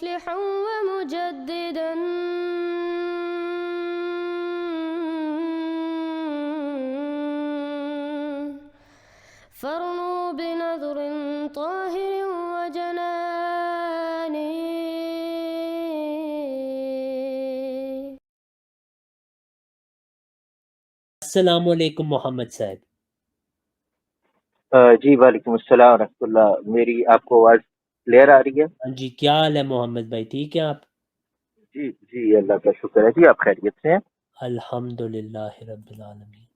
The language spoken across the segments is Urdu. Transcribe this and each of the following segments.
مصلحا ومجددا فارنوا بنظر طاهر وجنان. السلام علیکم محمد صاحب. جی وعلیکم السلام ورحمۃ اللہ. میری آپ کو آواز کلیئر آ رہی ہے؟ ہاں جی، کیا حال ہے محمد بھائی؟ ٹھیک ہے آپ؟ جی جی اللہ کا شکر ہے. جی آپ خیریت سے ہیں؟ الحمد للہ رب العالمین.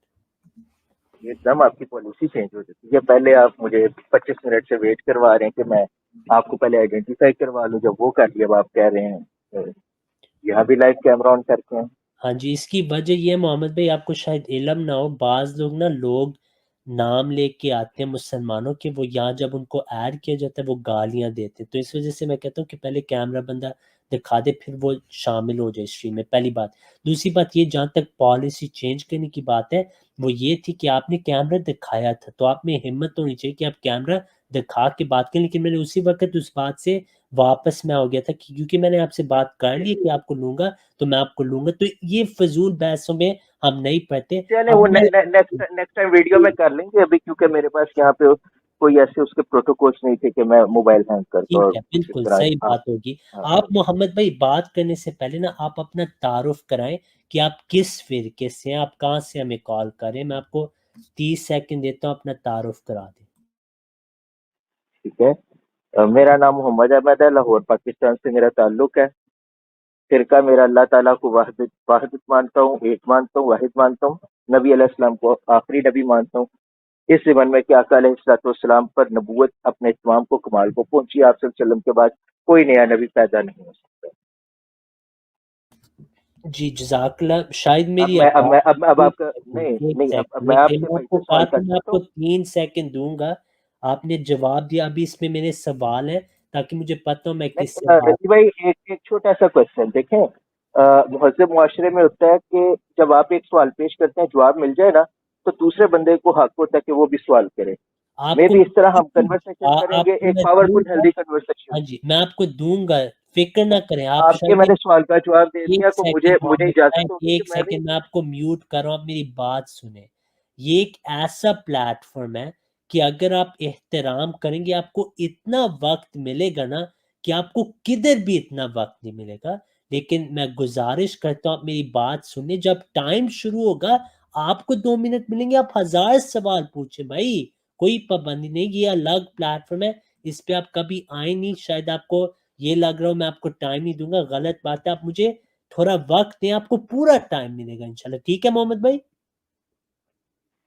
ایک دم آپ کی پالیسی چینج ہو جاتی ہے. پہلے آپ مجھے 25 منٹ سے ویٹ کروا رہے ہیں کہ میں آپ کو پہلے آئیڈینٹیفائی کروا لوں. جب وہ کر لیا اب آپ کہہ رہے ہیں یہاں بھی لائیو کیمرہ آن کرتے ہیں. ہاں جی، اس کی وجہ یہ ہے محمد بھائی، آپ کو شاید علم نہ ہو، بعض لوگ نام لے کے آتے ہیں مسلمانوں کے، وہ یہاں جب ان کو ایڈ کیا جاتا ہے وہ گالیاں دیتے، تو اس وجہ سے میں کہتا ہوں کہ پہلے کیمرہ بندہ دکھا دے پھر وہ شامل ہو جائے اسٹریم میں. پہلی بات. دوسری بات یہ، جہاں تک پالیسی چینج کرنے کی بات ہے وہ یہ تھی کہ آپ نے کیمرہ دکھایا تھا، تو آپ میں ہمت ہونی چاہیے کہ آپ کیمرہ دکھا کے بات کریں. لیکن میں نے اسی وقت اس بات سے واپس میں ہو گیا تھا کیونکہ میں نے آپ سے بات کر لی کہ آپ کو لوں گا تو میں آپ کو لوں گا. تو یہ فضول بحثوں میں ہم نہیں پڑھتے. چلے اب وہ میں نیکسٹ ٹائم ویڈیو میں کر لیں گے. ابھی کیونکہ میرے پاس یہاں پہ کوئی ایسے اس کے پروٹوکولس نہیں تھے کہ میں موبائل ہینگ کرتا ٹھیک اور ہے، کچھ اس بالکل طرح. صحیح ہاں بات ہوگی. ہاں آپ محمد بھائی بات کرنے سے پہلے نا آپ اپنا تعارف کرائیں کہ آپ کس فرقے سے ہیں، آپ کہاں سے ہمیں کال کریں. میں آپ کو 30 سیکنڈ دیتا ہوں، اپنا تعارف کرا دیں. ٹھیک ہے. میرا نام محمد احمد ہے. لاہور پاکستان سے میرا تعلق ہے. فرقہ میرا اللہ تعالیٰ کو واحد مانتا ہوں، ایک مانتا ہوں، واحد مانتا ہوں. نبی علیہ السلام کو آخری نبی مانتا ہوں. اس زمن میں کہ آقا علیہ الصلوۃ والسلام پر نبوت اپنے اتمام کو کمال کو پہنچی. آپ صلی اللہ علیہ وسلم کے بعد کوئی نیا نبی پیدا نہیں ہو سکتا. جی جزاک اللہ. شاید اب میری میں اب آواز میں اب اب ایک آپ کا سیکنڈ نہیں ایک نہیں اب سیکنڈ میں ایک آپ سیکنڈ. سے میں بھائی آپ کو سے کہا سوال تھا کر میں آپ سکتا کو ہوں؟ 3 سیکنڈ دوں گا، آپ نے جواب دیا. ابھی اس میں میرے سوال ہے تاکہ مجھے پتہ ہو میں کس سے نہیں بات. رضی بھائی ایک چھوٹا سا کوشچن دیکھیں. مہذب معاشرے میں ہوتا ہے کہ جب آپ ایک سوال پیش کرتے ہیں جواب مل جائے نا تو دوسرے بندے کو حق ہوتا ہے کہ وہ بھی سوال کرے. آپ میں کو بھی اس طرح ہم کنورسیشن کریں آپ گے، کو ایک میں دوں پاورفل گا. Healthy conversation. ہاں جی، میں آپ کو دوں گا، فکر نہ کریں آپ. آپ کے شاید میں نے سوال کا جواب دے دیا ایک تو سیکنڈ مجھے محمد اجازت صاحب، ہوگی کہ ایک میں بھی. سیکنڈ میں آپ کو میوٹ کر رہا ہوں. آپ میری بات سنیں. یہ ایک ایسا پلیٹ فارم ہے کہ اگر آپ احترام کریں گے آپ کو اتنا وقت ملے گا نا کہ آپ کو کدھر بھی اتنا وقت نہیں ملے گا. لیکن میں گزارش کرتا ہوں آپ میری بات سنیں. جب ٹائم شروع ہوگا آپ کو 2 منٹ ملیں گے، آپ 1000 سوال پوچھیں بھائی، کوئی پابندی نہیں. یہ الگ پلیٹ فارم ہے، اس پہ آپ کبھی آئیں نہیں. شاید آپ کو یہ لگ رہا ہو میں آپ کو ٹائم نہیں دوں گا، غلط بات ہے. آپ مجھے تھوڑا وقت دیں، آپ کو پورا ٹائم ملے گا انشاءاللہ. ٹھیک ہے محمد بھائی؟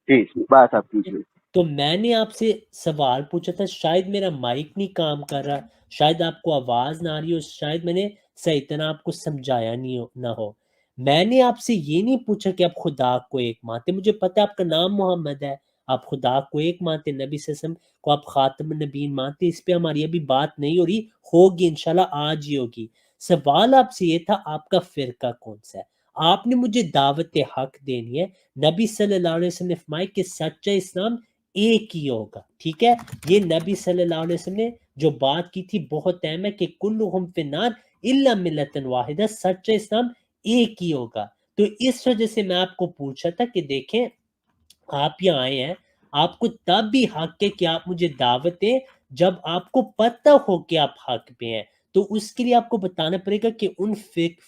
جی بات آپ کیجیے. تو میں نے آپ سے سوال پوچھا تھا، شاید میرا مائک نہیں کام کر رہا، شاید آپ کو آواز نہ آ رہی ہو، شاید میں نے صحیح طرح آپ کو سمجھایا نہ ہو. میں نے آپ سے یہ نہیں پوچھا کہ آپ خدا کو ایک مانتے. مجھے پتہ ہے آپ کا نام محمد ہے، آپ خدا کو ایک مانتے، نبی صلی اللہ علیہ وسلم کو آپ خاتم النبیین مانتے. اس پہ ہماری ابھی بات نہیں ہو رہی، ہوگی انشاءاللہ آج ہی ہوگی. سوال آپ سے یہ تھا آپ کا فرقہ کون سا ہے. آپ نے مجھے دعوت حق دینی ہے. نبی صلی اللہ علیہ وسلم نے فرمایا کہ سچا اسلام ایک ہی ہوگا. ٹھیک ہے، یہ نبی صلی اللہ علیہ وسلم نے جو بات کی تھی بہت اہم ہے کہ کلہم فی النار الا ملۃ واحدہ، سچا اسلام ایک ہی ہوگا. تو اس وجہ سے میں آپ کو پوچھا تھا کہ دیکھیں آپ یہاں آئے ہیں، آپ کو تب بھی حق ہے کہ آپ مجھے دعوت دیں جب آپ کو پتہ ہو کہ آپ حق پہ ہیں. تو اس کے لیے آپ کو بتانا پڑے گا کہ ان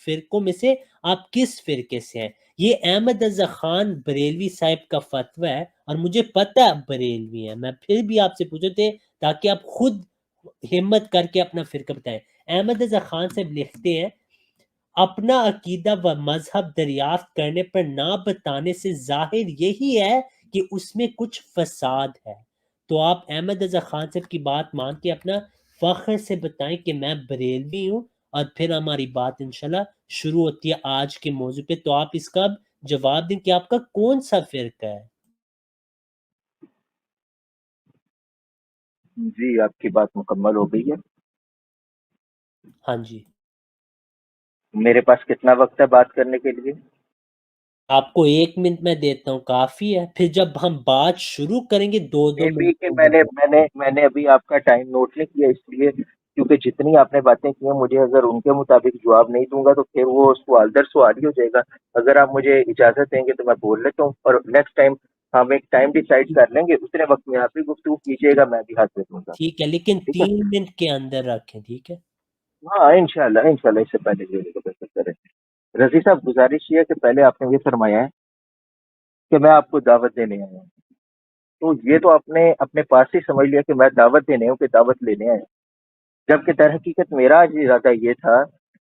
فرقوں میں سے آپ کس فرقے سے ہیں. یہ احمد رضا خان بریلوی صاحب کا فتویٰ ہے اور مجھے پتہ ہے آپ بریلوی ہیں. میں پھر بھی آپ سے پوچھے تھے تاکہ آپ خود ہمت کر کے اپنا فرقہ بتائیں. احمد رضا خان صاحب لکھتے ہیں اپنا عقیدہ و مذہب دریافت کرنے پر نہ بتانے سے ظاہر یہی ہے کہ اس میں کچھ فساد ہے. تو آپ احمد رضا خان صاحب کی بات مان کے اپنا فخر سے بتائیں کہ میں بریلوی ہوں، اور پھر ہماری بات انشاءاللہ شروع ہوتی ہے آج کے موضوع پہ. تو آپ اس کا جواب دیں کہ آپ کا کون سا فرقہ ہے. جی آپ کی بات مکمل ہو گئی ہے. ہاں جی، میرے پاس کتنا وقت ہے بات کرنے کے لیے؟ آپ کو 1 منٹ میں دیتا ہوں، کافی ہے. پھر جب ہم بات شروع کریں گے 2 مے بی منٹ کہ ہوں گے. میں نے ابھی آپ کا ٹائم نوٹ نہیں کیا اس لیے کیونکہ جتنی آپ نے باتیں کی ہیں مجھے اگر ان کے مطابق جواب نہیں دوں گا تو پھر وہ سوال در سوال ہی ہو جائے گا. اگر آپ مجھے اجازت دیں گے تو میں بول لیتا ہوں, اور نیکسٹ ٹائم ہم ایک ٹائم ڈیسائیڈ کر لیں گے, اتنے وقت میں آپ بھی گفتگو کیجیے گا, میں بھی حاضر ہوں گا. ٹھیک ہے, لیکن ٹھیک ہے, 3 منٹ کے اندر رکھیں. ٹھیک ہے, ہاں انشاءاللہ اس سے پہلے جو ہے بہتر کریں. رضی صاحب, گزارش یہ ہے کہ پہلے آپ نے یہ فرمایا ہے کہ میں آپ کو دعوت دینے آیا ہوں, تو یہ تو آپ نے اپنے پاس ہی سمجھ لیا کہ میں دعوت دینے ہوں کہ دعوت لینے آیا ہوں, جبکہ در حقیقت میرا آج ارادہ یہ تھا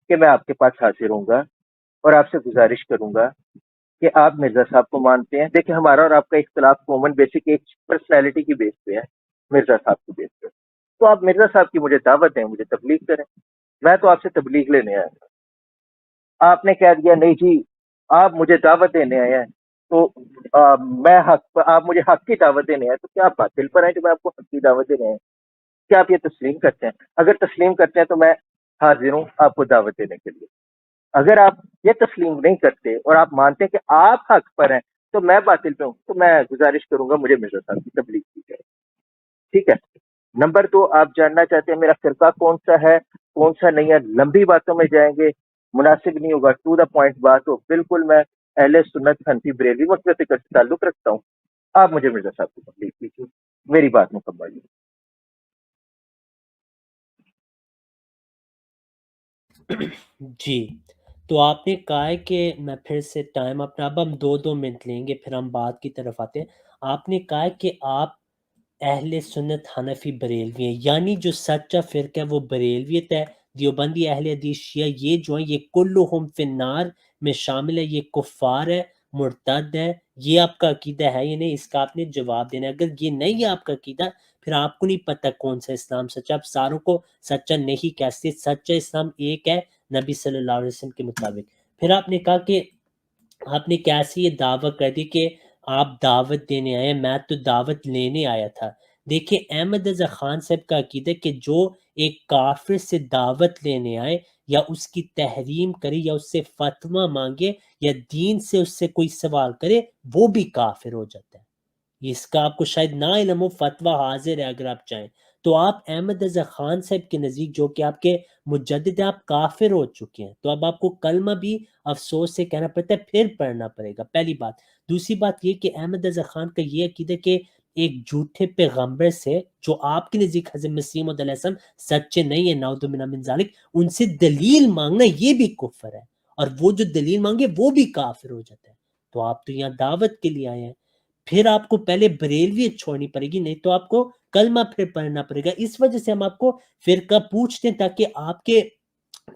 کہ میں آپ کے پاس حاضر ہوں گا اور آپ سے گزارش کروں گا کہ آپ مرزا صاحب کو مانتے ہیں. دیکھیں, ہمارا اور آپ کا اختلاف کامن بیسک ایک پرسنالٹی کی بیس پہ ہے, مرزا صاحب کی بیس پہ. تو آپ مرزا صاحب کی مجھے دعوت دیں, مجھے تبلیغ کریں. میں تو آپ سے تبلیغ لینے آیا تھا, آپ نے کہہ دیا نہیں جی آپ مجھے دعوت دینے آئے ہیں, تو میں حق, آپ مجھے حق کی دعوت دینے آئے, تو کیا آپ باطل پر ہیں کہ میں آپ کو حق کی دعوت دینے آئے؟ کیا آپ یہ تسلیم کرتے ہیں؟ اگر تسلیم کرتے ہیں تو میں حاضر ہوں آپ کو دعوت دینے کے لیے. اگر آپ یہ تسلیم نہیں کرتے اور آپ مانتے ہیں کہ آپ حق پر ہیں تو میں باطل پہ ہوں, تو میں گزارش کروں گا مجھے مرزا صاحب کی تبلیغ کی جائے. ٹھیک ہے. نمبر 2, آپ جاننا چاہتے ہیں میرا فرقہ کون سا ہے کون سا نہیں ہے. لمبی باتوں میں جائیں گے, مناسب نہیں ہوگا, ٹو دا پوائنٹ بات ہو. بالکل میں اہل سنت حنفی بریلوی مسئلے سے تعلق رکھتا ہوں. آپ مجھے مرزا صاحب کی تبلیغ کیجیے, میری بات مکمل ہے. جی. تو آپ نے کہا ہے کہ میں پھر سے ٹائم اپنا, اب ہم 2 منٹ لیں گے, پھر ہم بات کی طرف آتے ہیں. آپ نے کہا ہے کہ آپ اہل سنت حنفی بریلوی ہیں, یعنی جو سچا فرقہ ہے وہ بریلویت ہے. دیوبندی, اہل حدیث, شیعہ, یہ جو ہیں یہ کلہم فی النار میں شامل ہے, یہ کفار ہے, مرتد ہے. یہ آپ کا عقیدہ ہے یا نہیں, اس کا آپ نے جواب دینا ہے. اگر یہ نہیں ہے آپ کا عقیدہ, پھر آپ کو نہیں پتہ کون سا اسلام سچا. آپ ساروں کو سچا نہیں کہہ سکتے. سچا اسلام ایک ہے نبی صلی اللہ علیہ وسلم کے مطابق. پھر آپ نے کہا کہ آپ نے کیسی یہ دعوت کر دی کہ آپ دعوت دینے آئے, میں تو دعوت لینے آیا تھا. دیکھیں, احمد رضا خان صاحب کا عقیدہ کہ جو ایک کافر سے دعوت لینے آئے یا اس کی تحریم کرے یا اس سے فتویٰ مانگے یا دین سے اس سے کوئی سوال کرے, وہ بھی کافر ہو جاتا ہے. اس کا آپ کو شاید نہ علم ہو, فتویٰ حاضر ہے اگر آپ چاہیں تو. آپ احمد رضا خان صاحب کے نزدیک جو کہ آپ کے مجدد ہیں, آپ کافر ہو چکے ہیں. تو اب آپ کو کلمہ بھی افسوس سے کہنا پڑتا ہے, پھر پڑھنا پڑے گا, پہلی بات. دوسری بات یہ کہ احمد رضا خان کا یہ عقیدہ کہ ایک جھوٹے پیغمبر سے جو آپ کے نزدیک حضرت مسیح موعود علیہ السلام سچے نہیں ہیں, نعوذ باللہ من ذالک, ان سے دلیل مانگنا یہ بھی کفر ہے, اور وہ جو دلیل مانگے وہ بھی کافر ہو جاتا ہے. تو آپ تو یہاں دعوت کے لیے آئے ہیں, پھر آپ کو پہلے بریلویت چھوڑنی پڑے گی, نہیں تو آپ کو کلمہ پھر پڑھنا پڑے گا. اس وجہ سے ہم آپ کو فرقہ پوچھتے ہیں تاکہ آپ کے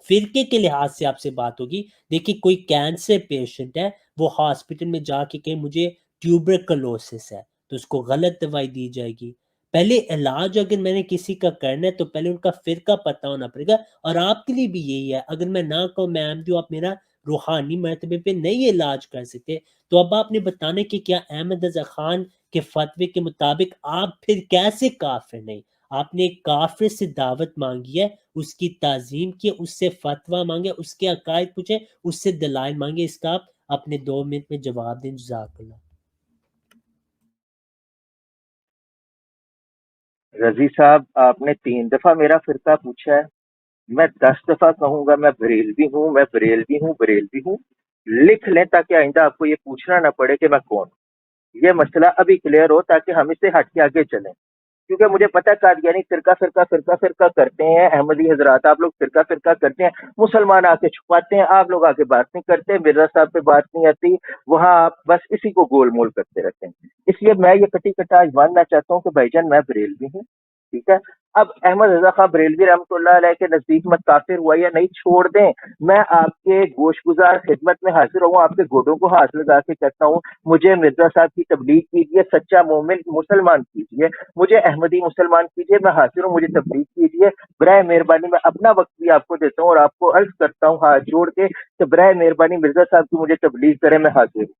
فرقے کے لحاظ سے آپ سے بات ہوگی. دیکھیے, کوئی کینسر پیشنٹ ہے, وہ ہاسپٹل میں جا کے کہ مجھے ٹیوبرکلوسس ہے, تو اس کو غلط دوائی دی جائے گی. پہلے علاج اگر میں نے کسی کا کرنا ہے تو پہلے ان کا فرقہ پتہ ہونا پڑے گا. اور آپ کے لیے بھی یہی ہے, اگر میں نہ کہوں میں احمدی ہوں, آپ میرا روحانی مرتبے پہ نہیں علاج کر سکتے, تو اب آپ نے بتانا کہ کیا احمد رضا خان کے فتوے کے مطابق آپ پھر کیسے کافر نہیں. آپ نے ایک کافر سے دعوت مانگی ہے, اس کی تعظیم کی, اس سے فتویٰ مانگے, اس کے عقائد پوچھے, اس سے دلائل مانگے. اس کا آپ اپنے 2 منٹ میں جواب دیں. جزاک اللہ. رضی صاحب, آپ نے 3 دفعہ میرا فرقہ پوچھا ہے, میں 10 دفعہ کہوں گا میں بریلوی ہوں, میں بریلوی ہوں, بریلوی ہوں. لکھ لیں تاکہ آئندہ آپ کو یہ پوچھنا نہ پڑے کہ میں کون ہوں. یہ مسئلہ ابھی کلیئر ہو تاکہ ہم اس سے ہٹ کے آگے چلیں, کیونکہ مجھے پتہ ہے قادیانی فرقہ فرقہ فرقہ فرقہ کرتے ہیں, احمدی حضرات آپ لوگ فرقہ فرقہ کرتے ہیں, مسلمان آ کے چھپاتے ہیں, آپ لوگ آ کے بات نہیں کرتے, مرزا صاحب پہ بات نہیں آتی, وہاں آپ بس اسی کو گول مول کرتے رہتے ہیں. اس لیے میں یہ کٹی کٹا آج ماننا چاہتا ہوں کہ بھائی جان میں بریلوی ہوں. ٹھیک ہے. اب احمد رضا خان بریلوی رحمۃ اللہ علیہ کے نزدیک میں کافر ہوا یا نہیں, چھوڑ دیں. میں آپ کے گوشت گزار خدمت میں حاضر ہوں, آپ کے گوڈوں کو ہاتھ لگا کے کہتا ہوں مجھے مرزا صاحب کی تبلیغ کیجیے, سچا مومن مسلمان کیجیے, مجھے احمدی مسلمان کیجیے, میں حاضر ہوں, مجھے تبلیغ کیجیے. برائے مہربانی میں اپنا وقت بھی آپ کو دیتا ہوں اور آپ کو عرض کرتا ہوں ہاتھ جوڑ کے کہ برائے مہربانی مرزا صاحب کی مجھے تبلیغ کریں, میں حاضر ہوں.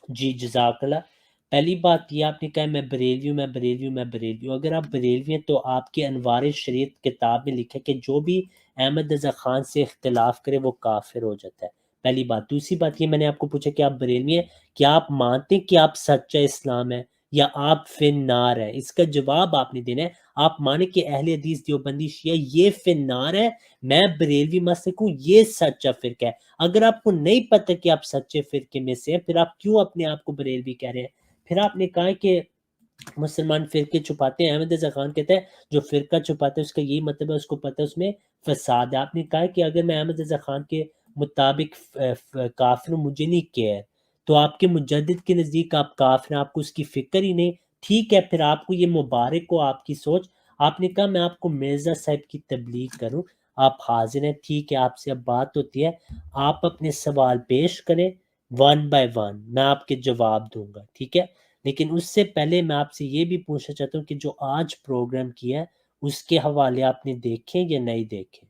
جی, جزاک اللہ. پہلی بات یہ آپ نے کہا میں بریلوی ہوں, میں بریلوی ہوں, میں بریلوی ہوں. اگر آپ بریلوی ہیں تو آپ کے انوار شریعت کتاب میں لکھا ہے کہ جو بھی احمد رضا خان سے اختلاف کرے وہ کافر ہو جاتا ہے. پہلی بات. دوسری بات یہ میں نے آپ کو پوچھا کہ آپ بریلوی ہیں, کیا آپ مانتے ہیں کہ آپ سچا اسلام ہے یا آپ فی النار ہے. اس کا جواب آپ نے دینا ہے. آپ مانیں کہ اہل حدیث دیوبندی شیعہ یہ فنار ہے، میں بریلوی مسلک ہوں، یہ سچا فرقہ ہے۔ اگر آپ کو نہیں پتہ کہ آپ سچے فرقے میں سے ہیں، پھر آپ کیوں اپنے آپ کو بریلوی کہہ رہے ہیں؟ پھر آپ نے کہا کہ مسلمان فرقے چھپاتے ہیں۔ احمد رضا خان کہتا ہے جو فرقہ چھپاتا ہے اس کا یہی مطلب ہے اس کو پتہ ہے اس میں فساد ہے۔ آپ نے کہا کہ اگر میں احمد رضا خان کے مطابق کافر ہوں، مجھے نہیں کیئر، تو آپ کے مجدد کے نزدیک آپ کافر ہیں، آپ کو اس کی فکر ہی نہیں۔ ٹھیک ہے، پھر آپ کو یہ مبارک ہو آپ کی سوچ۔ آپ نے کہا میں آپ کو مرزا صاحب کی تبلیغ کروں، آپ حاضر ہیں، ٹھیک ہے، آپ سے اب بات ہوتی ہے، آپ اپنے سوال پیش کریں ون بائی ون، میں آپ کے جواب دوں گا، ٹھیک ہے۔ لیکن اس سے پہلے میں آپ سے یہ بھی پوچھنا چاہتا ہوں کہ جو آج پروگرام کیا ہے اس کے حوالے آپ نے دیکھیں یا نہیں دیکھیں؟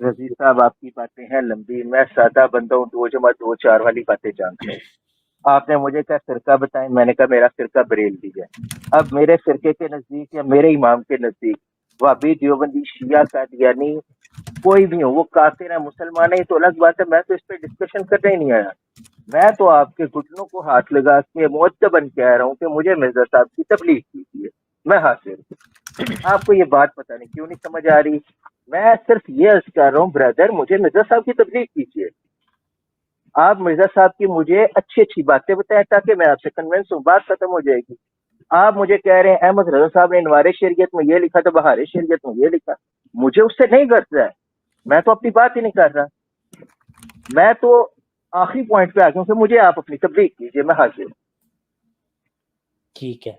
رضی صاحب آپ کی باتیں ہیں لمبی، میں سادہ بندہ ہوں، 2+2=4 والی باتیں جانتا ہوں۔ آپ نے مجھے کیا فرقہ بتائیں، میں نے کہا میرا فرقہ بریلوی ہے۔ اب میرے فرقے کے نزدیک یا میرے امام کے نزدیک وہابی، دیوبندی، شیعہ، قادیانی کوئی بھی ہو وہ کافر ہے، مسلمان ہے، تو الگ بات ہے، میں تو اس پہ ڈسکشن کرنے ہی نہیں آیا۔ میں تو آپ کے گھٹنوں کو ہاتھ لگا کے معتبن کہہ رہا ہوں کہ مجھے مرزا صاحب کی تبلیغ کیجیے، میں حاضر ہوں۔ آپ کو یہ بات پتہ نہیں کیوں نہیں سمجھ آ رہی، میں صرف یہ عرض کر رہا ہوں بردر مجھے مرزا صاحب کی تبلیغ کیجیے۔ آپ مرزا صاحب کی مجھے اچھی اچھی باتیں بتائیں تاکہ میں آپ سے کنونس ہوں، بات ختم ہو جائے گی۔ آپ مجھے کہہ رہے ہیں احمد رضا صاحب نے انوار شریعت میں یہ لکھا تھا، بہار شریعت میں یہ لکھا، مجھے اس سے نہیں غرض ہے، میں تو اپنی بات ہی نہیں کر رہا، میں تو آخری پوائنٹ پہ آ گیا ہوں کہ مجھے آپ اپنی تبلیغ کیجیے، میں حاضر ہوں۔ ٹھیک ہے،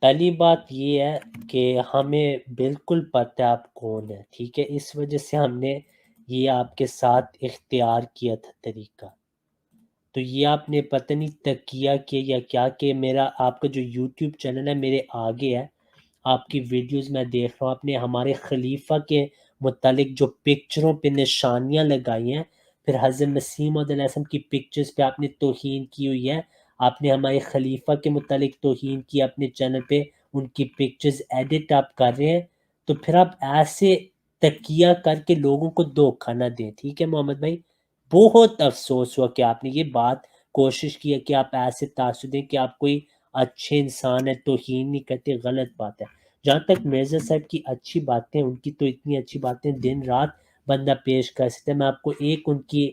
پہلی بات یہ ہے کہ ہمیں بالکل پتہ ہے آپ کون ہیں، ٹھیک ہے، اس وجہ سے ہم نے یہ آپ کے ساتھ اختیار کیا تھا طریقہ۔ تو یہ آپ نے پتہ نہیں تکیہ کیا یا کیا کہ میرا آپ کا جو یوٹیوب چینل ہے میرے آگے ہے، آپ کی ویڈیوز میں دیکھ رہا ہوں، آپ نے ہمارے خلیفہ کے متعلق جو پکچروں پہ نشانیاں لگائی ہیں، پھر حضرت مسیح موعود علیہ السلام کی پکچرز پہ آپ نے توہین کی ہوئی ہے، آپ نے ہمارے خلیفہ کے متعلق توہین کی اپنے چینل پہ، ان کی پکچرز ایڈٹ آپ کر رہے ہیں، تو پھر آپ ایسے تکیہ کر کے لوگوں کو دھوکہ نہ دیں، ٹھیک ہے محمد بھائی۔ بہت افسوس ہوا کہ آپ نے یہ بات کوشش کی ہے کہ آپ ایسے تاثر دیں کہ آپ کوئی اچھے انسان ہے، توہین نہیں کرتے، غلط بات ہے۔ جہاں تک مرزا صاحب کی اچھی باتیں، ان کی تو اتنی اچھی باتیں دن رات بندہ پیش کر سکتا ہے۔ میں آپ کو ایک ان کی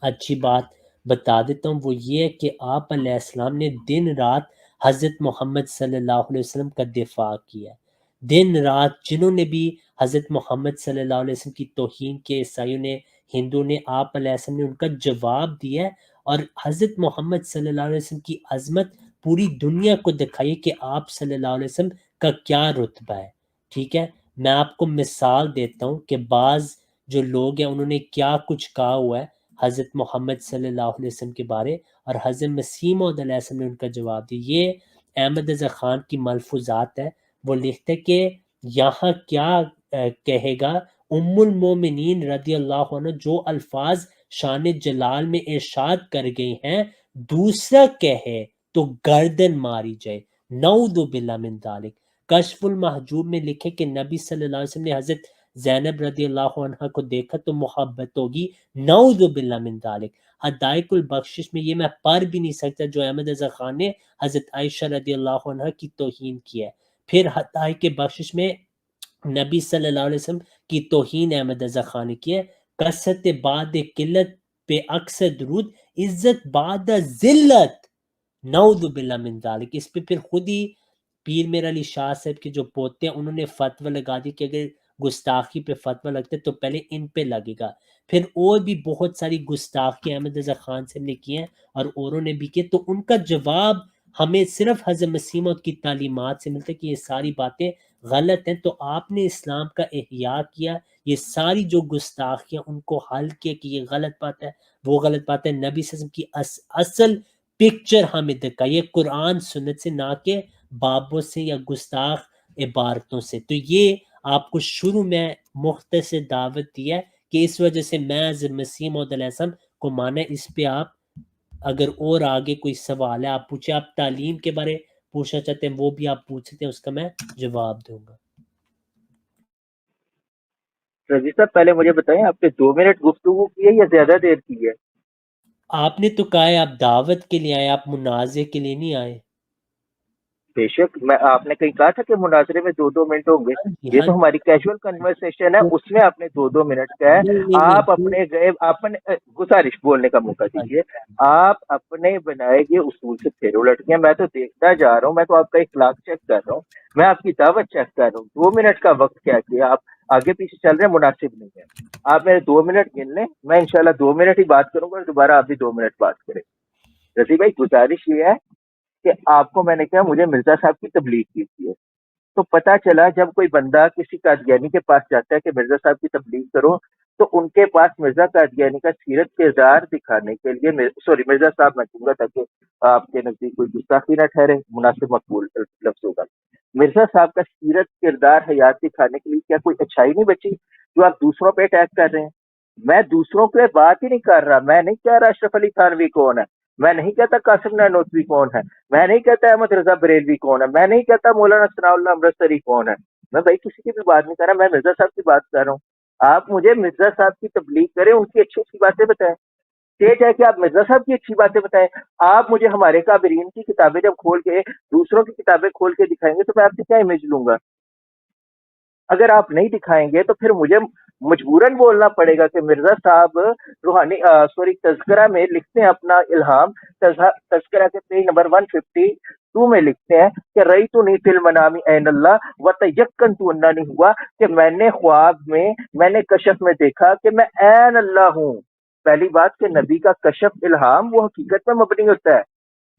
اچھی بات بتا دیتا ہوں، وہ یہ ہے کہ آپ علیہ السلام نے دن رات حضرت محمد صلی اللہ علیہ وسلم کا دفاع کیا ہے۔ دن رات جنہوں نے بھی حضرت محمد صلی اللہ علیہ وسلم کی توہین کے، عیسائیوں نے، ہندو نے، آپ علیہ السلام نے ان کا جواب دیا ہے، اور حضرت محمد صلی اللہ علیہ وسلم کی عظمت پوری دنیا کو دکھائی کہ آپ صلی اللہ علیہ وسلم کا کیا رتبہ ہے، ٹھیک ہے۔ میں آپ کو مثال دیتا ہوں کہ بعض جو لوگ ہیں انہوں نے کیا کچھ کہا ہوا ہے حضرت محمد صلی اللہ علیہ وسلم کے بارے، اور حضرت مسیح موعود علیہ السلام نے ان کا جواب دیا۔ یہ احمد رضا خان کی ملفوظات ہے، وہ لکھتے کہ یہاں کیا کہے گا ام المومنین رضی اللہ عنہ جو الفاظ شان جلال میں ارشاد کر گئی ہیں، دوسرا کہے تو گردن ماری جائے، نعوذ باللہ من ذالک۔ کشف المحجوب میں لکھے کہ نبی صلی اللہ علیہ وسلم نے حضرت زینب رضی اللہ عنہ کو دیکھا تو محبت ہوگی، نعوذ باللہ من ذالک۔ حدائق البخشش میں یہ میں پڑھ بھی نہیں سکتا جو احمد رضا خان نے حضرت عائشہ رضی اللہ عنہ کی توہین کی ہے۔ پھر حدائق بخشش میں نبی صلی اللہ علیہ وسلم کی توہین احمد رضا خان نے کی ہے، کثرت بعد قلت پہ اکثر درود، عزت بعد ذلت، نعوذ باللہ من ذالک۔ اس پہ پھر خود ہی پیر میر علی شاہ صاحب کے جو پوتے ہیں انہوں نے فتوی لگا دی کہ اگر گستاخی پہ فتوی لگتے تو پہلے ان پہ لگے گا۔ پھر اور بھی بہت ساری گستاخی احمد رضا خان صاحب نے کی ہیں اور اوروں نے بھی کی، تو ان کا جواب ہمیں صرف حضرت مسیح موعود کی تعلیمات سے ملتا ہے کہ یہ ساری باتیں غلط ہیں۔ تو آپ نے اسلام کا احیاء کیا، یہ ساری جو گستاخیاں ان کو حل کیا کہ یہ غلط بات ہے، وہ غلط بات ہے، نبی صلی اللہ علیہ وسلم کی اصل پکچر ہمیں دکھائی ہے قرآن سنت سے، نہ کہ بابوں سے یا گستاخ عبارتوں سے۔ تو یہ آپ کو شروع میں مختصر دعوت دی ہے کہ اس وجہ سے میں حضرت مسیح موعود علیہ السلام کو مانا ہے۔ اس پہ آپ اگر اور آگے کوئی سوال ہے آپ پوچھیں، آپ تعلیم کے بارے پوچھنا چاہتے ہیں وہ بھی آپ پوچھ سکتے ہیں، اس کا میں جواب دوں گا۔ رضی صاحب پہلے مجھے بتائیں آپ نے 2 منٹ گفتگو کی ہے یا زیادہ دیر کی ہے؟ آپ نے تو کہا ہے آپ دعوت کے لیے آئے، آپ منازع کے لیے نہیں آئے۔ بے شک میں آپ نے کہیں کہا تھا کہ مناظرے میں 2 منٹ ہوں گے. ہاں جی یہ ہاں تو ہماری کیجول کنورسیشن ہے, اس میں آپ نے 2 منٹ کا ہے. نہیں آپ اپنے گئے اپنے گزارش بولنے کا موقع دیجیے. آپ اپنے بنائے گئے اصول سے پھر الٹ گئے. میں تو دیکھتا جا رہا ہوں, میں تو آپ کا اخلاق چیک کر رہا ہوں, میں آپ کی دعوت چیک کر رہا ہوں. 2 منٹ کا وقت کیا کیا آپ آگے پیچھے چل رہے ہیں, مناسب نہیں ہے. آپ میرے 2 منٹ گن لیں, میں انشاءاللہ 2 منٹ ہی بات کروں گا اور دوبارہ آپ بھی 2 منٹ بات کریں. رضی بھائی گزارش یہ ہے کہ آپ کو میں نے کہا مجھے مرزا صاحب کی تبلیغ کی تھی, تو پتا چلا جب کوئی بندہ کسی قادیانی کے پاس جاتا ہے کہ مرزا صاحب کی تبلیغ کرو, تو ان کے پاس مرزا قادیانی کا سیرت کردار دکھانے کے لیے, سوری مرزا صاحب میں کہوں گا تاکہ آپ کے نزدیک کوئی گستاخی نہ ٹھہرے, مناسب مقبول لفظ ہوگا. مرزا صاحب کا سیرت کردار حیات دکھانے کے لیے کیا کوئی اچھائی نہیں بچی جو آپ دوسروں پہ اٹیک کر رہے ہیں؟ میں دوسروں پہ بات ہی نہیں کر رہا. میں نہیں کہہ رہا اشرف علی تھانوی کون ہے, میں نہیں کہتا قاسم نانوتوی کون ہے, میں نہیں کہتا احمد رضا بریلوی کون ہے, میں نہیں کہتا مولانا ثناء اللہ امرتسری کون ہے. میں بھائی کسی کی بھی بات نہیں کر رہا, میں مرزا صاحب کی بات کر رہا ہوں. آپ مجھے مرزا صاحب کی تبلیغ کریں, ان کی اچھی اچھی باتیں بتائیں. اسٹیج ہے کہ آپ مرزا صاحب کی اچھی باتیں بتائیں. آپ مجھے ہمارے کابرین کی کتابیں جب کھول کے دوسروں کی کتابیں کھول کے دکھائیں گے تو میں آپ سے کیا امیج لوں گا؟ اگر آپ نہیں دکھائیں گے تو پھر مجھے مجبوراً بولنا پڑے گا کہ مرزا صاحب روحانی تذکرہ میں لکھتے ہیں اپنا الہام. تذکرہ کے پیج نمبر 152 میں لکھتے ہیں کہ رئی تو نہیں فل منامی عین اللہ و تیقن تو انہ نہیں ہوا, کہ میں نے خواب میں نے کشف میں دیکھا کہ میں عین اللہ ہوں. پہلی بات کہ نبی کا کشف الہام وہ حقیقت میں مبنی ہوتا ہے.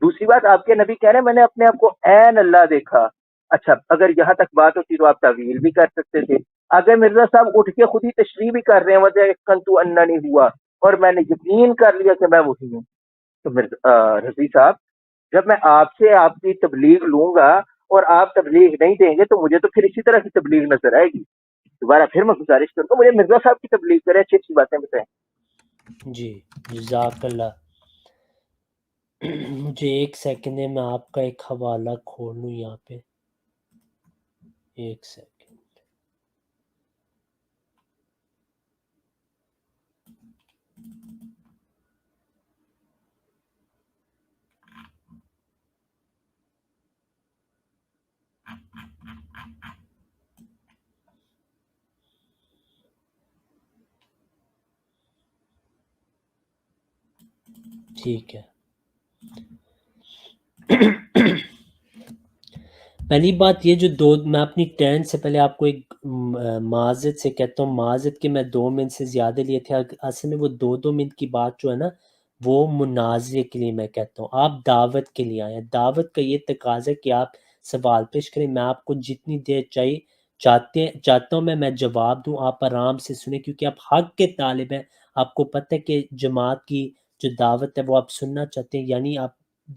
دوسری بات آپ کے نبی کہہ رہے ہیں میں نے اپنے آپ کو عین اللہ دیکھا. اچھا اگر یہاں تک بات ہوتی تو آپ تعویل بھی کر سکتے تھے. اگر مرزا صاحب اٹھ کے خود ہی تشریح بھی کر رہے ہیں وجہ کنتو انا نہیں ہوا اور میں نے یقین کر لیا کہ میں وہی ہوں, تو رضی صاحب جب میں آپ سے آپ کی تبلیغ لوں گا اور آپ تبلیغ نہیں دیں گے تو مجھے تو پھر اسی طرح کی تبلیغ نظر آئے گی. دوبارہ پھر میں گزارش کرتا ہوں مجھے مرزا صاحب کی تبلیغ کریں, اچھی اچھی باتیں بتائیں. جی جزاک اللہ. مجھے ایک سیکنڈ ہے, میں آپ کا ایک حوالہ کھول لوں یہاں پہ, ایک سیکنڈ. ٹھیک ہے. پہلی بات یہ جو میں اپنی ٹرن سے پہلے آپ کو ایک معذرت سے کہتا ہوں, معذرت کہ میں 2 منٹ سے زیادہ لیے تھے. اصل میں وہ 2 منٹ کی بات جو ہے نا وہ مناظرے کے لیے میں کہتا ہوں, آپ دعوت کے لیے آئے ہیں. دعوت کا یہ تقاضا ہے کہ آپ سوال پیش کریں, میں آپ کو جتنی دیر چاہتا ہوں میں جواب دوں, آپ آرام سے سنیں کیونکہ آپ حق کے طالب ہیں. آپ کو پتہ ہے کہ جماعت کی جو دعوت ہے وہ آپ سننا چاہتے ہیں, یعنی آپ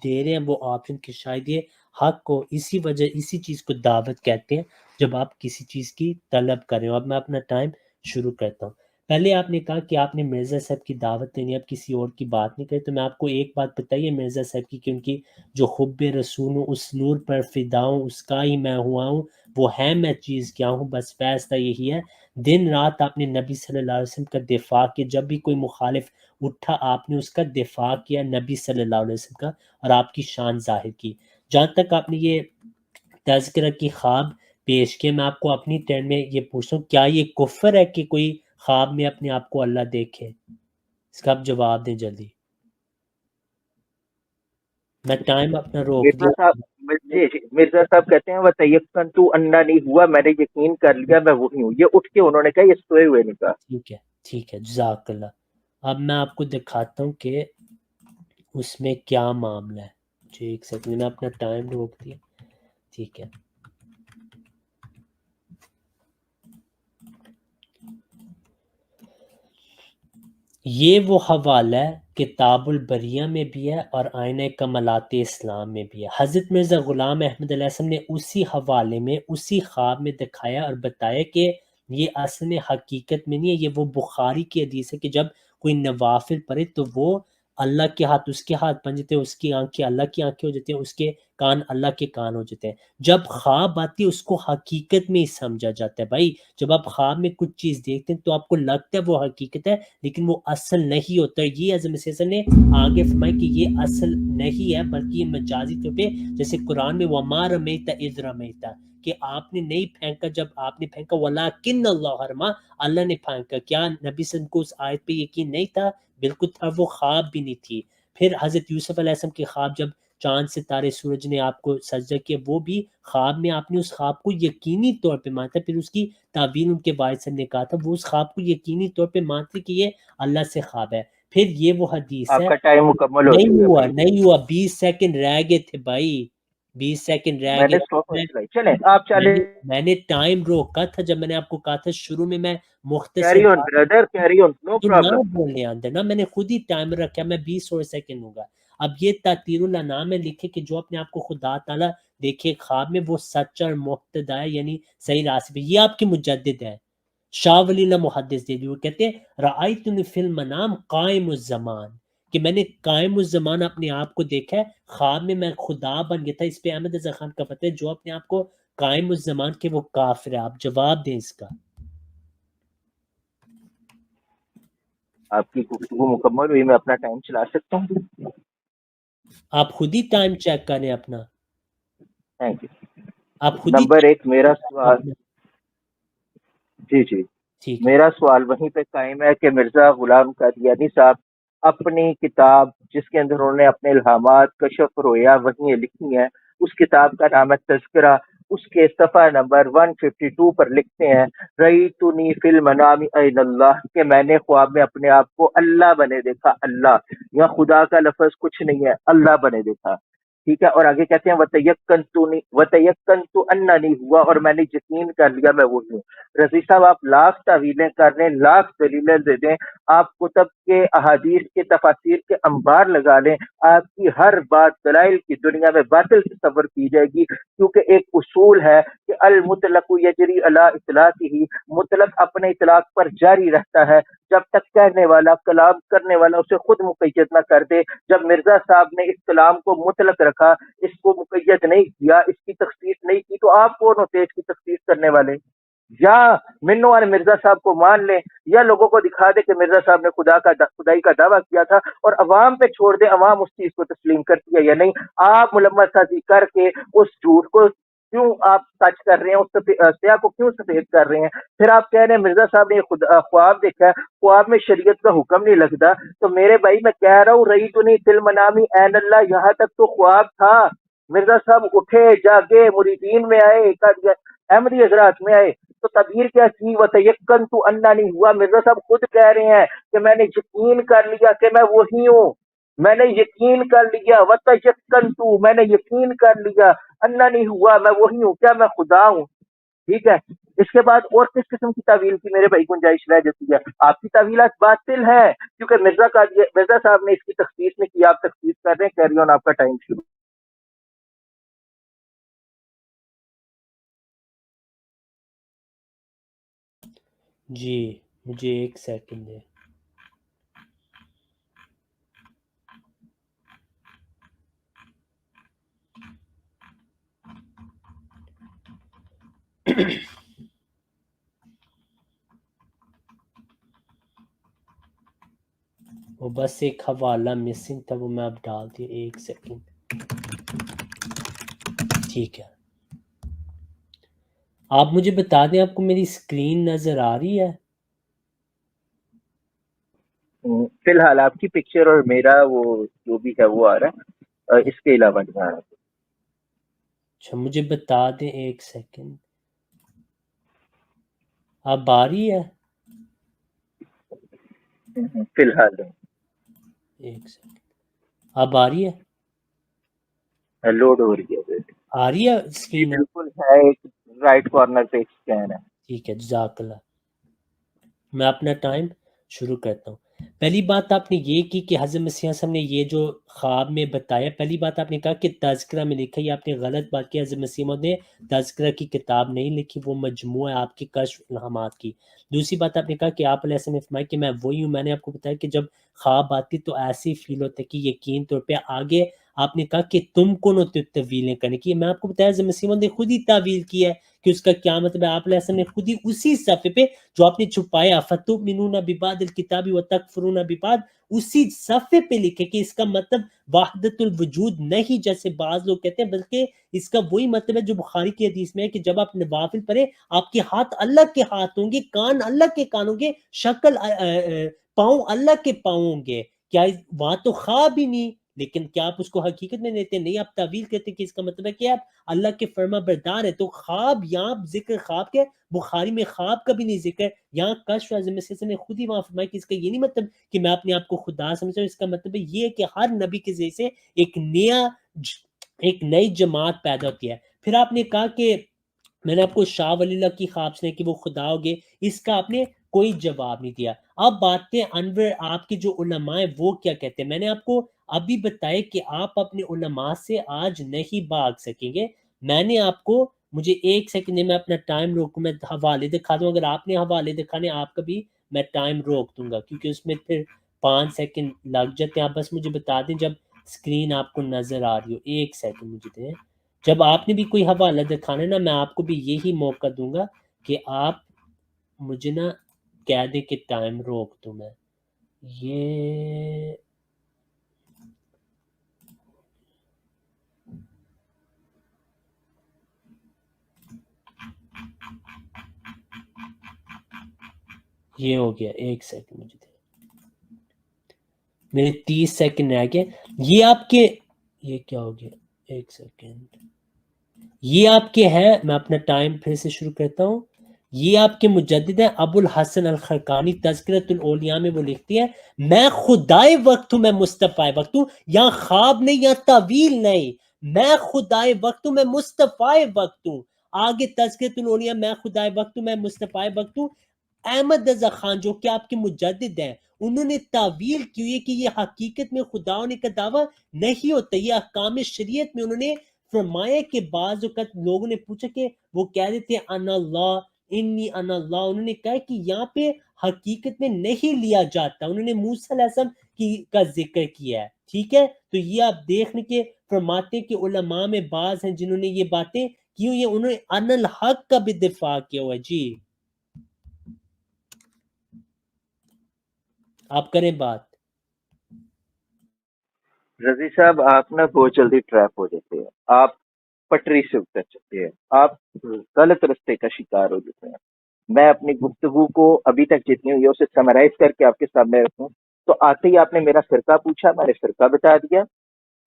دے رہے ہیں وہ آپشن کہ شاید یہ حق کو, اسی چیز کو دعوت کہتے ہیں جب آپ کسی چیز کی طلب کریں. اب میں اپنا ٹائم شروع کرتا ہوں. پہلے آپ نے کہا کہ آپ نے مرزا صاحب کی دعوت دینی, اب کسی اور کی بات نہیں کریں. تو میں آپ کو ایک بات بتائیے مرزا صاحب کی, کیونکہ جو حب رسول ہوں اس نور پر فدا ہوں, اس کا ہی میں ہوا ہوں, وہ ہے میں چیز کیا ہوں, بس فیصلہ یہی ہے. دن رات آپ نے نبی صلی اللہ علیہ وسلم کا دفاع کیا, جب بھی کوئی مخالف اٹھا آپ نے اس کا دفاع کیا نبی صلی اللہ علیہ وسلم کا, اور آپ کی شان ظاہر کی. جہاں تک آپ نے یہ تذکرہ کی خواب پیش کیا, میں آپ کو اپنی ٹرن میں یہ پوچھتا ہوں, کیا یہ کفر ہے کہ کوئی خواب میں اپنے آپ کو اللہ دیکھے؟ اس کا آپ جواب دیں جلدی, میں ٹائم اپنا روک دیا. مرزا صاحب کہتے ہیں وہ تیقن تو انا نہیں ہوا, میں نے یقین کر لیا میں وہی ہوں. یہ اٹھ کے انہوں نے کہا, یہ سوئے ہوئے نہیں کہا. ٹھیک ہے جزاک اللہ. اب میں آپ کو دکھاتا ہوں کہ اس میں کیا معاملہ ہے. جی ایک سیکنڈ, میں اپنا ٹائم روک دیا. ٹھیک ہے, یہ وہ حوالہ ہے کتاب البریہ میں بھی ہے اور آئینہ کمالات اسلام میں بھی ہے. حضرت مرزا غلام احمد علیہ السلام نے اسی حوالے میں اسی خواب میں دکھایا اور بتایا کہ یہ اصل میں حقیقت میں نہیں ہے, یہ وہ بخاری کی حدیث ہے کہ جب کوئی نوافل پڑھے تو وہ اللہ کے ہاتھ اس کے ہاتھ بن جاتے ہیں، اس کی آنکھیں اللہ کی آنکھیں ہو جاتی ہیں، اس کے کان اللہ کے کان ہو جاتے ہیں. جب خواب آتی ہے اس کو حقیقت میں ہی سمجھا جاتا ہے. بھائی جب آپ خواب میں کچھ چیز دیکھتے ہیں تو آپ کو لگتا ہے وہ حقیقت ہے، لیکن وہ اصل نہیں ہوتا. یہ اعظم مسیح نے آگے فرمایا کہ یہ اصل نہیں ہے بلکہ یہ مجازی طور پہ، جیسے قرآن میں وَمَا رَمَيْتَ إِذْ رَمَيْتَ، کہ آپ نے نہیں پھینکا جب آپ نے پھینکا، وَلَٰكِنَّ اللَّهَ رَمَىٰ، اللہ نے پھینکا. کیا نبی صلی اللہ علیہ وسلم کو اس آیت پہ یقین نہیں تھا؟ بالکل تھا. وہ خواب بھی نہیں تھی. پھر حضرت یوسف علیہ السلام کے خواب، جب چاند ستارے سورج نے آپ کو سجدہ کیا، وہ بھی خواب میں آپ نے اس خواب کو یقینی طور پہ مانتا. پھر اس کی تعبیر ان کے والد صاحب نے کہا تھا وہ اس خواب کو یقینی طور پہ مانتے کہ یہ اللہ سے خواب ہے. پھر یہ وہ حدیث آپ ہے. کا ٹائم مکمل ہو چکا ہے. نہیں ہوا 20 سیکنڈ رہ گئے تھے بھائی، 20 سیکنڈ رہ میں نے گئے. اسٹاپ میں چلائی. چلیں آپ چلیں. میں نے ٹائم روکا تھا جب میں نے آپ کو کہا تھا شروع میں میں مختصر carry on brother, carry on, no نہ پرابلم. بولنے اندر نا، میں نے خود ہی ٹائمر رکھا، میں 20 اور سیکنڈ ہوں گا. اب یہ تطہیر الانام میں لکھے کہ جو اپنے آپ کو خدا تعالیٰ دیکھے خواب میں وہ سچا اور مقتدی ہے، یعنی صحیح راستے پہ. یہ آپ کے مجدد ہے شاہ ولی اللہ محدث دہلوی. وہ کہتے ہیں رأیتنی فی المنام قائم الزمان، کہ میں نے قائم الزمان اپنے آپ کو دیکھا ہے، خواب میں میں خدا بن گیا تھا. اس پہ احمد رضا خان کا فتح ہے جو اپنے آپ کو قائم الزمان کے وہ کافر ہے. آپ جواب دیں اس کا. آپ کی گفتگو مکمل ہوئی، میں اپنا ٹائم چلا سکتا ہوں. آپ خود ہی ٹائم چیک کریں اپنا. Thank you. آپ خود ہی نمبر ایک میرا سوال، اپنا. جی جی، ٹھیک ہے. میرا سوال وہیں پہ قائم ہے کہ مرزا غلام قادیانی صاحب اپنی کتاب جس کے اندر انہوں نے اپنے الہامات کشف رویا وہیں لکھی ہیں، اس کتاب کا نام ہے تذکرہ. اس کے صفحہ نمبر 152 پر لکھتے ہیں رأیتنی فی المنام عین اللہ، کہ میں نے خواب میں اپنے آپ کو اللہ بنے دیکھا. اللہ، یہاں خدا کا لفظ کچھ نہیں ہے، اللہ بنے دیکھا. ٹھیک ہے. اور آگے کہتے ہیں وَتَيَقَّنْتُ أَنَّنِي ہوا، اور میں نے یقین کر لیا میں وہی ہوں. رضی صاحب آپ لاکھ تعویلیں کر لیں، لاکھ دلیلیں دے دیں، آپ کتب کے احادیث کے تفاسیر کے انبار لگا لیں، آپ کی ہر بات دلائل کی دنیا میں باطل تصور کی جائے گی. کیونکہ ایک اصول ہے کہ المطلق یجری علی اطلاقہ، مطلق اپنے اطلاق پر جاری رہتا ہے جب تک کہنے والا، کلام کرنے والا اسے خود مقید نہ کر دے. جب مرزا صاحب نے اس کلام کو مطلق رکھا، اس کو مقید نہیں کیا، اس کی تخصیص نہیں کی، تو آپ کون ہوتے اس کی تخصیص کرنے والے؟ یا منو والے مرزا صاحب کو مان لیں، یا لوگوں کو دکھا دے کہ مرزا صاحب نے خدائی کا دعویٰ کیا تھا، اور عوام پہ چھوڑ دیں عوام اس چیز کو تسلیم کرتی ہے یا نہیں. آپ ملمت سازی کر کے اس جھوٹ کو کیوں آپ سچ کر رہے ہیں، اس سیاہ کو کیوں سفید کر رہے ہیں؟ پھر آپ کہہ رہے ہیں مرزا صاحب نے خواب دیکھا ہے، خواب میں شریعت کا حکم نہیں لگتا. تو میرے بھائی میں کہہ رہا ہوں رأیتنی فی المنام عین اللہ، یہاں تک تو خواب تھا. مرزا صاحب اٹھے، جاگے، مریدین میں آئے، احمدی حضرات میں آئے، تو تعبیر کیا کی؟ وَتَيَقَّنْتُ أَنَّنِي ہوا. مرزا صاحب خود کہہ رہے ہیں کہ میں نے یقین کر لیا کہ میں وہی ہوں، میں نے یقین کر لیا. وَتَيَقَّنْتُ، میں نے یقین کر لیا. أَنَّنِي ہوا، میں وہی ہوں. کیا میں خدا ہوں؟ ٹھیک ہے. اس کے بعد اور کس قسم کی تعویل کی میرے بھائی گنجائش رہ جاتی ہے؟ آپ کی تعویلات باطل ہیں، کیونکہ مرزا صاحب نے اس کی تخصیص نہیں کی، آپ تخصیص کر رہے ہیں. کیری آن، آپ کا ٹائم شروع. جی مجھے 1 سیکنڈ ہے. وہ بس ایک حوالہ مسنگ تھا، وہ میں اب ڈال دیا. 1 سیکنڈ. ٹھیک ہے. آپ مجھے بتا دیں آپ کو میری اسکرین نظر آ رہی ہے؟ فی الحال آپ کی پکچر اور میرا وہ جو بھی ہے وہ آ رہا ہے، اس کے علاوہ نہیں آ رہا. اچھا مجھے بتا دیں 1 سیکنڈ. اب آ رہی ہے؟ فی الحال 1 سیکنڈ. اب آ رہی ہے؟ لوڈ ہو رہی ہے. آ رہی ہے جی اسکرین؟ بالکل ہے، ایک رائٹ کارنر پہ اسکین ہے. ٹھیک ہے، جزاک اللہ. میں اپنا ٹائم شروع کرتا ہوں. پہلی بات آپ نے یہ کی کہ حضرت مسیح صاحب نے یہ جو خواب میں بتایا، پہلی بات آپ نے کہا کہ تذکرہ میں لکھا، یہ آپ نے غلط بات کی. حضرت مسیح موعود نے تذکرہ کی کتاب نہیں لکھی، وہ مجموعہ ہے آپ کی کشف الہامات کی. دوسری بات آپ نے کہا کہ آپ علیہ السلام نے فرمایا کہ میں وہی ہوں. میں نے آپ کو بتایا کہ جب خواب آتی تو ایسی فیل ہوتا ہے کہ یقین طور پہ آگے آپ نے کہا کہ تم کون ہوتے ہو تعویلیں کرنے کی. میں آپ کو بتایا حضرت مسیح موعود نے خود ہی تعویل کیا ہے کہ اس کا کیا مطلب ہے. آپ علیہ السلام نے خود ہی اسی صفحے پہ جو آپ نے چھپایا فتؤمنون ببعض الکتاب وتکفرون ببعض، اسی صفحے پہ لکھے کہ اس کا مطلب وحدت الوجود نہیں جیسے بعض لوگ کہتے ہیں، بلکہ اس کا وہی مطلب ہے جو بخاری کی حدیث میں ہے کہ جب آپ نوافل پڑھیں آپ کے ہاتھ اللہ کے ہاتھ ہوں گے، کان اللہ کے کان ہوں گے، شکل پاؤں اللہ کے پاؤں ہوں گے. کیا وہاں تو خواب ہی نہیں، لیکن کیا آپ اس کو حقیقت میں لیتے نہیں؟ آپ تعویل کہتے کہ اس کا مطلب ہے کہ آپ اللہ کے فرما بردار ہے. تو خواب یہاں ذکر خواب کے بخاری میں خواب کا بھی نہیں ذکر. یہاں کشف حضرت مسیح نے خود ہی وہاں فرمایا کہ اس کا یہ نہیں مطلب کہ میں اپنے آپ کو خدا سمجھتا ہوں. اس کا مطلب یہ ہے کہ ہر نبی کے ذریعے سے ایک نئی جماعت پیدا ہوتی ہے. پھر آپ نے کہا کہ میں نے آپ کو شاہ ولی اللہ کی خواب سنائی کہ وہ خدا ہوگے، اس کا آپ نے کوئی جواب نہیں دیا. اب باتیں انور آپ کے جو علماء ہیں وہ کیا کہتے ہیں. میں نے آپ کو ابھی بتایا کہ آپ اپنے علماء سے آج نہیں بھاگ سکیں گے. میں نے آپ کو، مجھے ایک سیکنڈ میں اپنا ٹائم روکوں، میں حوالے دکھا دوں. اگر آپ نے حوالے دکھانے آپ کا بھی میں ٹائم روک دوں گا، کیونکہ اس میں پھر 5 سیکنڈ لگ جاتے ہیں. آپ بس مجھے بتا دیں جب اسکرین آپ کو نظر آ رہی ہو. ایک سیکنڈ مجھے دیں. جب آپ نے بھی کوئی حوالہ دکھانا نا، میں آپ کو بھی یہی موقع دوں گا کہ آپ مجھے نا کہہ دیں کہ ٹائم روک دوں. میں یہ ہو گیا. ایک سیکنڈ مجھے دیں، میرے 30 سیکنڈ رہ گئے. یہ آپ کے، یہ کیا ہو گیا؟ ایک سیکنڈ. یہ آپ کے ہے، میں اپنا ٹائم پھر سے شروع کرتا ہوں. یہ آپ کے مجدد ہیں ابو الحسن الخرقانی، تذکرۃ الاولیاء میں وہ لکھتی ہے میں خدائے وقت ہوں، میں مصطفیٰ وقت ہوں. یہاں خواب نہیں، یہاں تعویل نہیں. میں خدائے وقت ہوں، میں مصطفیٰ وقت ہوں. آگے تذکرۃ الاولیاء میں خدائے وقت ہوں، میں مصطفیٰ وقت ہوں. احمد رضا خان جو کہ آپ کے مجدد ہیں، انہوں نے تعویل کی ہوئی ہے کہ یہ حقیقت میں خدا ہونے کا دعویٰ نہیں ہوتا. یہ احکام شریعت میں انہوں نے فرمایا کہ بعض اوقات لوگوں نے پوچھا کہ وہ کہہ دیتے ہیں انا اللہ، انی انا اللہ. انہوں نے کہا کہ یہاں پہ حقیقت میں نہیں لیا جاتا. انہوں نے موسیٰ علیہ السلام کا ذکر کیا ہے. ٹھیک ہے، تو یہ آپ دیکھنے کے فرماتے کہ علماء میں بعض ہیں جنہوں نے یہ باتیں کی ہوئی ہیں. انہوں نے ان الحق کا بھی دفاع کیا ہوا ہے. جی آپ کریں بات. رضی صاحب آپ نا بہت جلدی ٹریپ ہو جاتے ہیں، آپ پٹری سے اتر چکے ہیں، آپ غلط رستے کا شکار ہو جاتے ہیں. میں اپنی گفتگو کو ابھی تک جتنی ہوئی ہے اسے سمرائز کر کے آپ کے سامنے رکھوں تو آتے ہی آپ نے میرا فرقہ پوچھا، میں نے فرقہ بتا دیا.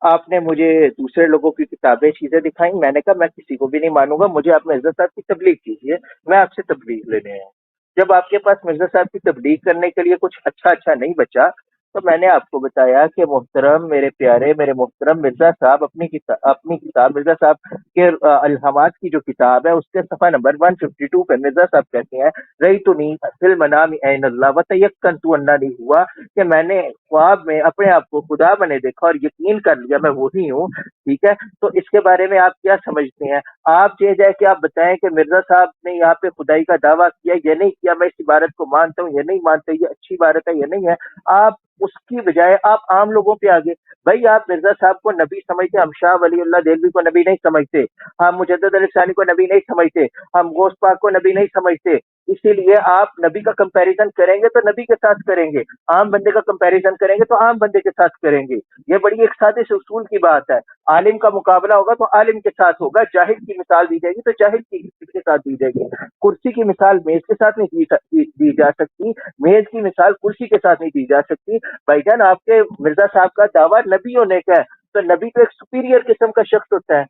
آپ نے مجھے دوسرے لوگوں کی کتابیں چیزیں دکھائیں، میں نے کہا میں کسی کو بھی نہیں مانوں گا، مجھے آپ مرزا صاحب کی تبلیغ کیجیے، میں آپ سے تبلیغ لینے آیا. جب آپ کے پاس مرزا صاحب کی تبلیغ کرنے کے لیے کچھ اچھا نہیں بچا تو میں نے آپ کو بتایا کہ محترم میرے پیارے میرے محترم مرزا صاحب اپنی کتاب مرزا صاحب کے الہامات کی جو کتاب ہے اس کے صفحہ نمبر 152 پہ مرزا صاحب کہتے ہیں رہی تو نہیں فی المنام عین اللہ وتیقنت انہ نہیں ہوا، کہ میں نے خواب میں اپنے آپ کو خدا بنے دیکھا اور یقین کر لیا میں وہی ہوں. ٹھیک ہے، تو اس کے بارے میں آپ کیا سمجھتے ہیں؟ آپ یہ جائے کہ آپ بتائیں کہ مرزا صاحب نے یہاں پہ خدائی کا دعویٰ کیا یہ نہیں کیا، میں اس عبارت کو مانتا ہوں یہ نہیں مانتا، یہ اچھی عبارت ہے یہ نہیں ہے. آپ اس کی بجائے آپ عام لوگوں پہ آگے. بھائی آپ مرزا صاحب کو نبی سمجھتے، ہم شاہ ولی اللہ دہلوی کو نبی نہیں سمجھتے، ہم مجدد علی ثانی کو نبی نہیں سمجھتے، ہم غوث پاک کو نبی نہیں سمجھتے. اسی لیے آپ نبی کا کمپیریزن کریں گے تو نبی کے ساتھ کریں گے، عام بندے کا کمپیریزن کریں گے تو عام بندے کے ساتھ کریں گے. یہ بڑی ایک سادے سے اصول کی بات ہے. عالم کا مقابلہ ہوگا تو عالم کے ساتھ ہوگا، جاہل کی مثال دی جائے گی تو جاہل کے ساتھ دی جائے گی. کرسی کی مثال میز کے ساتھ نہیں دی جا سکتی، میز کی مثال کرسی کے ساتھ نہیں دی جا سکتی. بھائی جان آپ کے مرزا صاحب کا دعویٰ نبی ہونے کا ہے تو نبی تو ایک سپیریئر قسم کا شخص ہوتا ہے.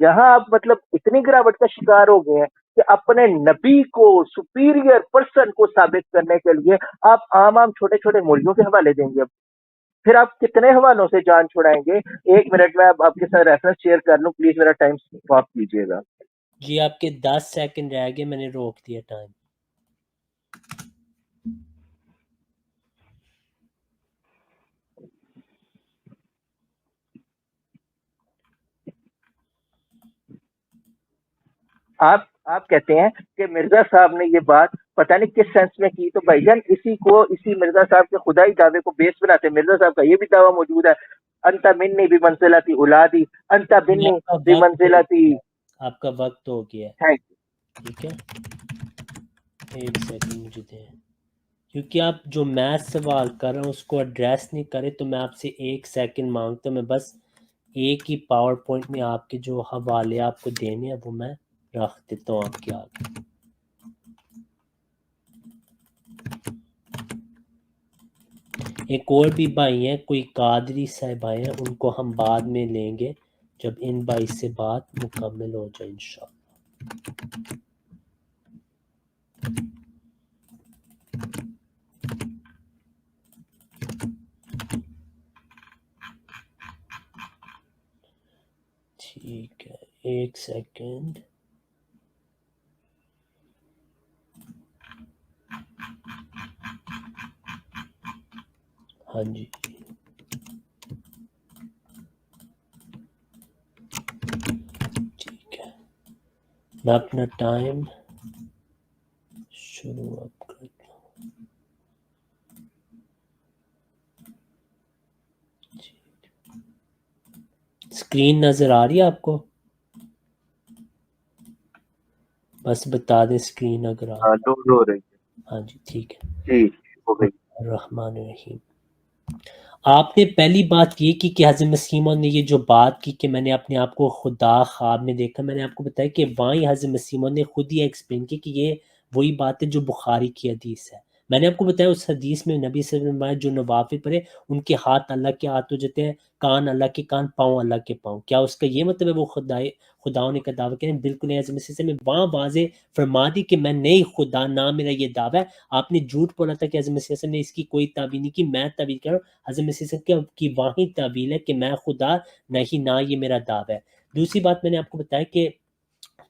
یہاں آپ مطلب اتنی گراوٹ کا شکار ہو گئے ہیں کہ اپنے نبی کو سپیریئر پرسن کو ثابت کرنے کے لیے آپ عام چھوٹے چھوٹے مولویوں کے حوالے دیں گے. پھر آپ کتنے حوالوں سے جان چھڑائیں گے؟ 1 منٹ میں آپ کے ساتھ ریفرنس شیئر کر لوں، پلیز میرا ٹائم معاف کیجیے گا. جی آپ کے 10 سیکنڈ رہ گئے، میں نے روک دیا ٹائم. آپ کہتے ہیں کہ مرزا صاحب نے یہ بات پتہ نہیں کس سینس میں کی، تو بھائی جان اسی مرزا صاحب کے خدائی دعوے کو بیس بناتے ہیں۔ مرزا صاحب کا یہ بھی دعویٰ موجود ہے، انت منی بمنزلتی اولادی، انت یہ منی آپ کا وقت ہو بمنزلتی۔ گیا، آپ کا وقت ہو گیا ہے، تھینک یو۔ ٹھیک ہے، ایک سیکنڈ مجھے دیں، کیونکہ آپ جو میں سوال کر رہا ہوں اس کو ایڈریس نہیں کرے تو میں آپ سے 1 سیکنڈ مانگتا ہوں۔ میں بس ایک ہی پاور پوائنٹ میں آپ کے جو حوالے آپ کو دینے ہیں وہ میں رکھ دیتا ہوں آپ کے آگے۔ ایک اور بھی بھائی ہیں، کوئی قادری صاحب آئے ہیں، ان کو ہم بعد میں لیں گے جب ان بھائی سے بات مکمل ہو جائے انشاءاللہ۔ ٹھیک ہے، 1 سیکنڈ۔ ہاں جی، ٹھیک ہے، میں اپنا ٹائم شروع اب کرتا ہوں۔ اسکرین نظر آ رہی ہے آپ کو؟ بس بتا دیں اسکرین اگر آپ۔ لوڈ ہو رہی ہے ہاں جی ٹھیک ہے۔ جی، ہو گئی۔ الرحمن الرحیم۔ آپ نے پہلی بات یہ کی کہ حضرت مسیح موعود نے یہ جو بات کی کہ میں نے اپنے آپ کو خدا خواب میں دیکھا، میں نے آپ کو بتایا کہ وہیں حضرت مسیح موعود نے خود ہی ایکسپلین کی کہ یہ وہی بات ہے جو بخاری کی حدیث ہے۔ میں نے آپ کو بتایا اس حدیث میں نبی صلی اللہ علیہ وسلم جو نوافل پڑھے ان کے ہاتھ اللہ کے ہاتھ ہو جاتے ہیں، کان اللہ کے کان، پاؤں اللہ کے پاؤں۔ کیا اس کا یہ مطلب ہے وہ خدا ہونے کا دعویٰ کریں؟ بالکل نہیں۔ حضرت مسیح نے وہاں واضح فرما دی کہ میں نہیں خدا، نہ میرا یہ دعویٰ ہے۔ آپ نے جھوٹ بولا تھا کہ حضرت مسیح نے اس کی کوئی تعبیر نہیں کی، میں تعبیر کر رہا ہوں۔ حضرت مسیح کی واحد تعبیر ہے کہ میں خدا نہیں، نہ یہ میرا دعویٰ ہے۔ دوسری بات میں نے آپ کو بتایا کہ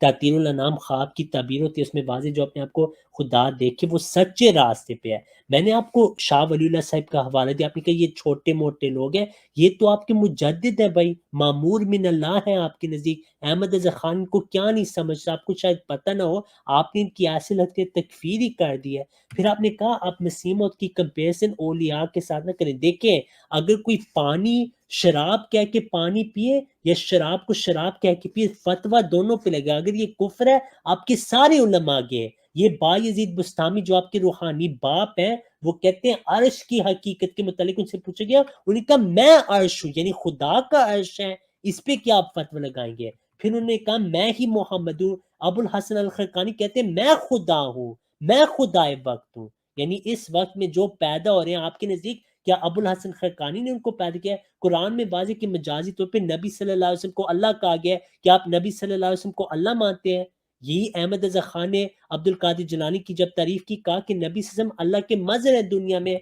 تعطیل الانام خواب کی تعبیر ہوتی ہے، اس میں واضح جو اپنے آپ کو خدا دیکھے وہ سچے راستے پہ ہے۔ میں نے آپ کو شاہ ولی اللہ صاحب کا حوالہ دیا، آپ نے کہا یہ چھوٹے موٹے لوگ ہیں، یہ تو آپ کے مجدد ہیں بھائی، معمور من اللہ ہیں آپ کے نزدیک۔ احمد رضا خان کو کیا نہیں سمجھتا، آپ کو شاید پتہ نہ ہو، آپ نے ان کی ایسے لگتے تکفیر ہی کر دی ہے۔ پھر آپ نے کہا آپ مسیح موعود کی کمپیریزن اولیاء کے ساتھ نہ کریں۔ دیکھیں اگر کوئی پانی شراب کہہ کے پانی پیے یا شراب کو شراب کہہ کے پیے، فتویٰ دونوں پہ لگا۔ اگر یہ کفر ہے آپ کے سارے علماء آگے ہیں۔ یہ بایزید بستامی جو آپ کے روحانی باپ ہیں وہ کہتے ہیں عرش کی حقیقت کے متعلق ان سے پوچھا گیا، انہوں نے کہا میں عرش ہوں، یعنی خدا کا عرش ہے، اس پہ کیا آپ فتویٰ لگائیں گے؟ پھر انہوں نے کہا میں ہی محمد ہوں۔ ابو الحسن الخرقانی کہتے ہیں میں خدا ہوں، میں خدائے وقت ہوں، یعنی اس وقت میں جو پیدا ہو رہے ہیں آپ کے نزدیک کیا ابو الحسن خرقانی نے ان کو پیدا کیا ہے؟ قرآن میں واضح کہ مجازی طور پہ نبی صلی اللہ علیہ وسلم کو اللہ کہا گیا ہے، کہ آپ نبی صلی اللہ علیہ وسلم کو اللہ مانتے ہیں؟ یہی احمد رضا خان نے عبد القادر جیلانی کی جب تعریف کی، کہا کہ نبی صلی اللہ علیہ وسلم اللہ کے مظہر ہے دنیا میں۔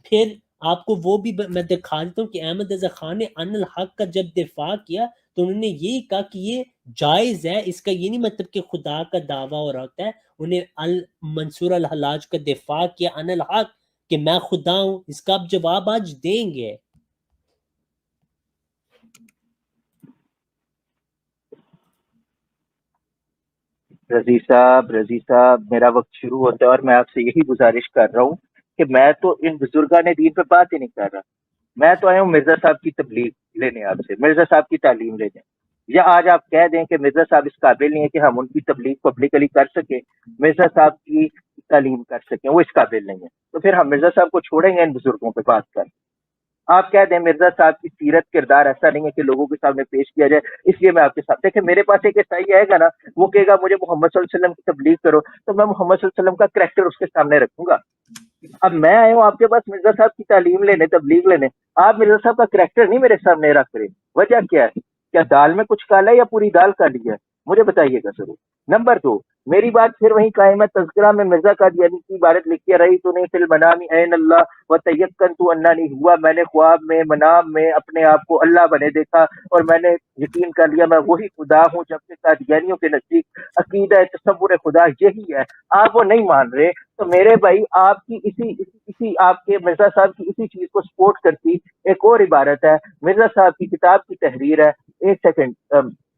پھر آپ کو وہ بھی میں دکھا دیتا ہوں کہ احمد رضا خان نے ان الحق کا جب دفاع کیا تو انہوں نے یہی کہا کہ یہ جائز ہے، اس کا یہ نہیں مطلب کہ خدا کا دعویٰ ہو رہا ہوتا ہے۔ انہیں المنصور الحلاج کا دفاع کیا ان الحق کہ میں خدا ہوں۔ اس کا آپ جواب آج دیں گے۔ رضی صاحب میرا وقت شروع ہوتا ہے اور میں آپ سے یہی گزارش کر رہا ہوں کہ میں تو ان بزرگان دین پہ بات ہی نہیں کر رہا، میں تو آیا ہوں مرزا صاحب کی تبلیغ لینے، آپ سے مرزا صاحب کی تعلیم لینے۔ یا آج آپ کہہ دیں کہ مرزا صاحب اس قابل نہیں ہے کہ ہم ان کی تبلیغ پبلکلی کر سکیں، مرزا صاحب کی تعلیم کر سکیں، وہ اس قابل نہیں ہے، تو پھر ہم مرزا صاحب کو چھوڑیں گے ان بزرگوں پہ بات کر؟ آپ کہہ دیں مرزا صاحب کی سیرت کردار ایسا نہیں ہے کہ لوگوں کے سامنے پیش کیا جائے، اس لیے میں آپ کے ساتھ دیکھیں میرے پاس ایک عیسائی آئے گا نا، وہ کہے گا مجھے محمد صلی اللہ علیہ وسلم کی تبلیغ کرو، تو میں محمد صلی اللہ علیہ وسلم کا کریکٹر اس کے سامنے رکھوں گا۔ اب میں آیا ہوں آپ کے پاس مرزا صاحب کی تعلیم لینے، تبلیغ لینے، آپ مرزا صاحب کا کریکٹر نہیں میرے سامنے رکھ رہے، وجہ کیا ہے؟ کیا دال میں کچھ کالا ہے یا پوری دال کالی ہے؟ مجھے بتائیے گا ضرور۔ نمبر 2، میری بات پھر وہیں قائم ہے، تذکرہ میں مرزا قادیانی کی عبارت لکھی ہے، رہی تو نہیں فی المنام عین اللہ و تیقنت اننی ہوا، میں نے خواب میں منام میں اپنے آپ کو اللہ بنے دیکھا اور میں نے یقین کر لیا میں وہی خدا ہوں، جبکہ قادیانیوں کے نزدیک عقیدہ تصور خدا یہی ہے، آپ وہ نہیں مان رہے۔ تو میرے بھائی آپ کی اسی آپ کے مرزا صاحب کی اسی چیز کو سپورٹ کرتی ایک اور عبارت ہے، مرزا صاحب کی کتاب کی تحریر ہے، ایک سیکنڈ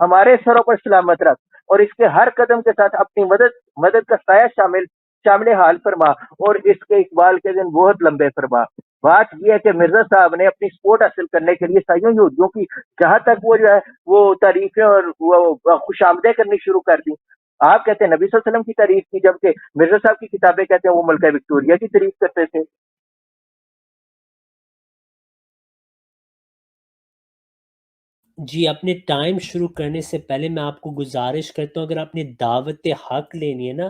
ہمارے سروں پر سلامت رکھ، اور اس کے ہر قدم کے ساتھ اپنی مدد کا سایہ شامل حال فرما، اور اس کے اقبال کے دن بہت لمبے فرما۔ بات یہ ہے کہ مرزا صاحب نے اپنی سپورٹ حاصل کرنے کے لیے عیسائیوں یہودیوں کی جہاں تک وہ جو ہے وہ تعریفیں اور وہ خوش آمدیں کرنی شروع کر دی۔ آپ کہتے ہیں نبی صلی اللہ علیہ وسلم کی تعریف کی، جبکہ مرزا صاحب کی کتابیں کہتے ہیں وہ ملکہ وکٹوریہ کی تعریف کرتے تھے۔ جی، اپنے ٹائم شروع کرنے سے پہلے میں آپ کو گزارش کرتا ہوں، اگر آپ نے دعوت حق لینی ہے نا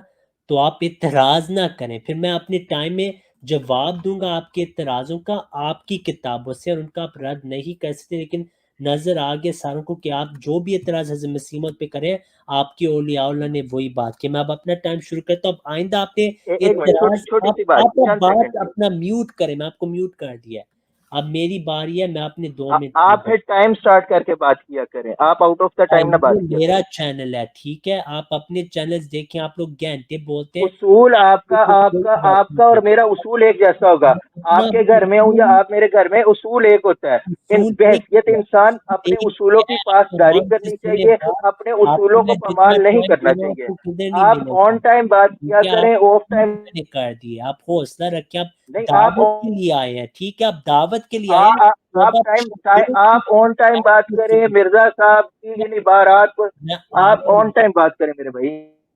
تو آپ اعتراض نہ کریں، پھر میں اپنے ٹائم میں جواب دوں گا آپ کے اعتراضوں کا آپ کی کتابوں سے، اور ان کا آپ رد نہیں کر سکتے، لیکن نظر آ گیا ساروں کو کہ آپ جو بھی اعتراض حضرت مسیح موعود پہ کریں آپ کی اولیاء اللہ نے وہی بات کی۔ میں اب اپنا ٹائم شروع کرتا ہوں۔ اب آئندہ آپ نے ایک منٹ، اعتراض چھوٹی سی بات، آپ چند بات سیکنڈ۔ اپنا میوٹ کریں، میں آپ کو میوٹ کر دیا ہے، اب میری باری ہے، میں اپنے 2 منٹ آپ پھر ٹائم سٹارٹ کر کے بات کیا کریں، آپ آؤٹ آف دا ٹائم نہ یہ بات کیا میرا کریں۔ چینل ہے، ٹھیک ہے، آپ اپنے چینلز دیکھیں، آپ لوگ گھنٹے بولتے ہیں، اصول آپ کوئی بات کا اور نہیں میرا اصول ایک جیسا ہوگا۔ اپنا آپ کے گھر میں ہوں یا اصول آپ میرے گھر میں، اصول ایک ہوتا ہے۔ اصول ایک بحیثیت ہے، انسان اپنے ایک اصولوں کی ہے، آپ پاسداری آرام سے کرنی سنیں چاہیے، بات، اپنے آپ کو اصولوں کو میں جتنا پامال نہیں ٹائم کرنا دے رہا ہوں آپ چاہیے۔ کو کدھر نہیں آپ ملے گا، آن ٹائم بات کیا کیونکہ کریں، آپ آف ٹائم میں نے کر دی ہے، آپ حوصلہ رکھیں، آپ نہیں۔ دعوت کے لیے آئے ہیں، ٹھیک ہے، آپ دعوت کے لیے آئے ہیں، تو اب آپ آپ آن ٹائم بات کریں، مرزا صاحب کی ان عبارات کو میں آپ آگے آن ٹائم بات کریں میرے بھائی۔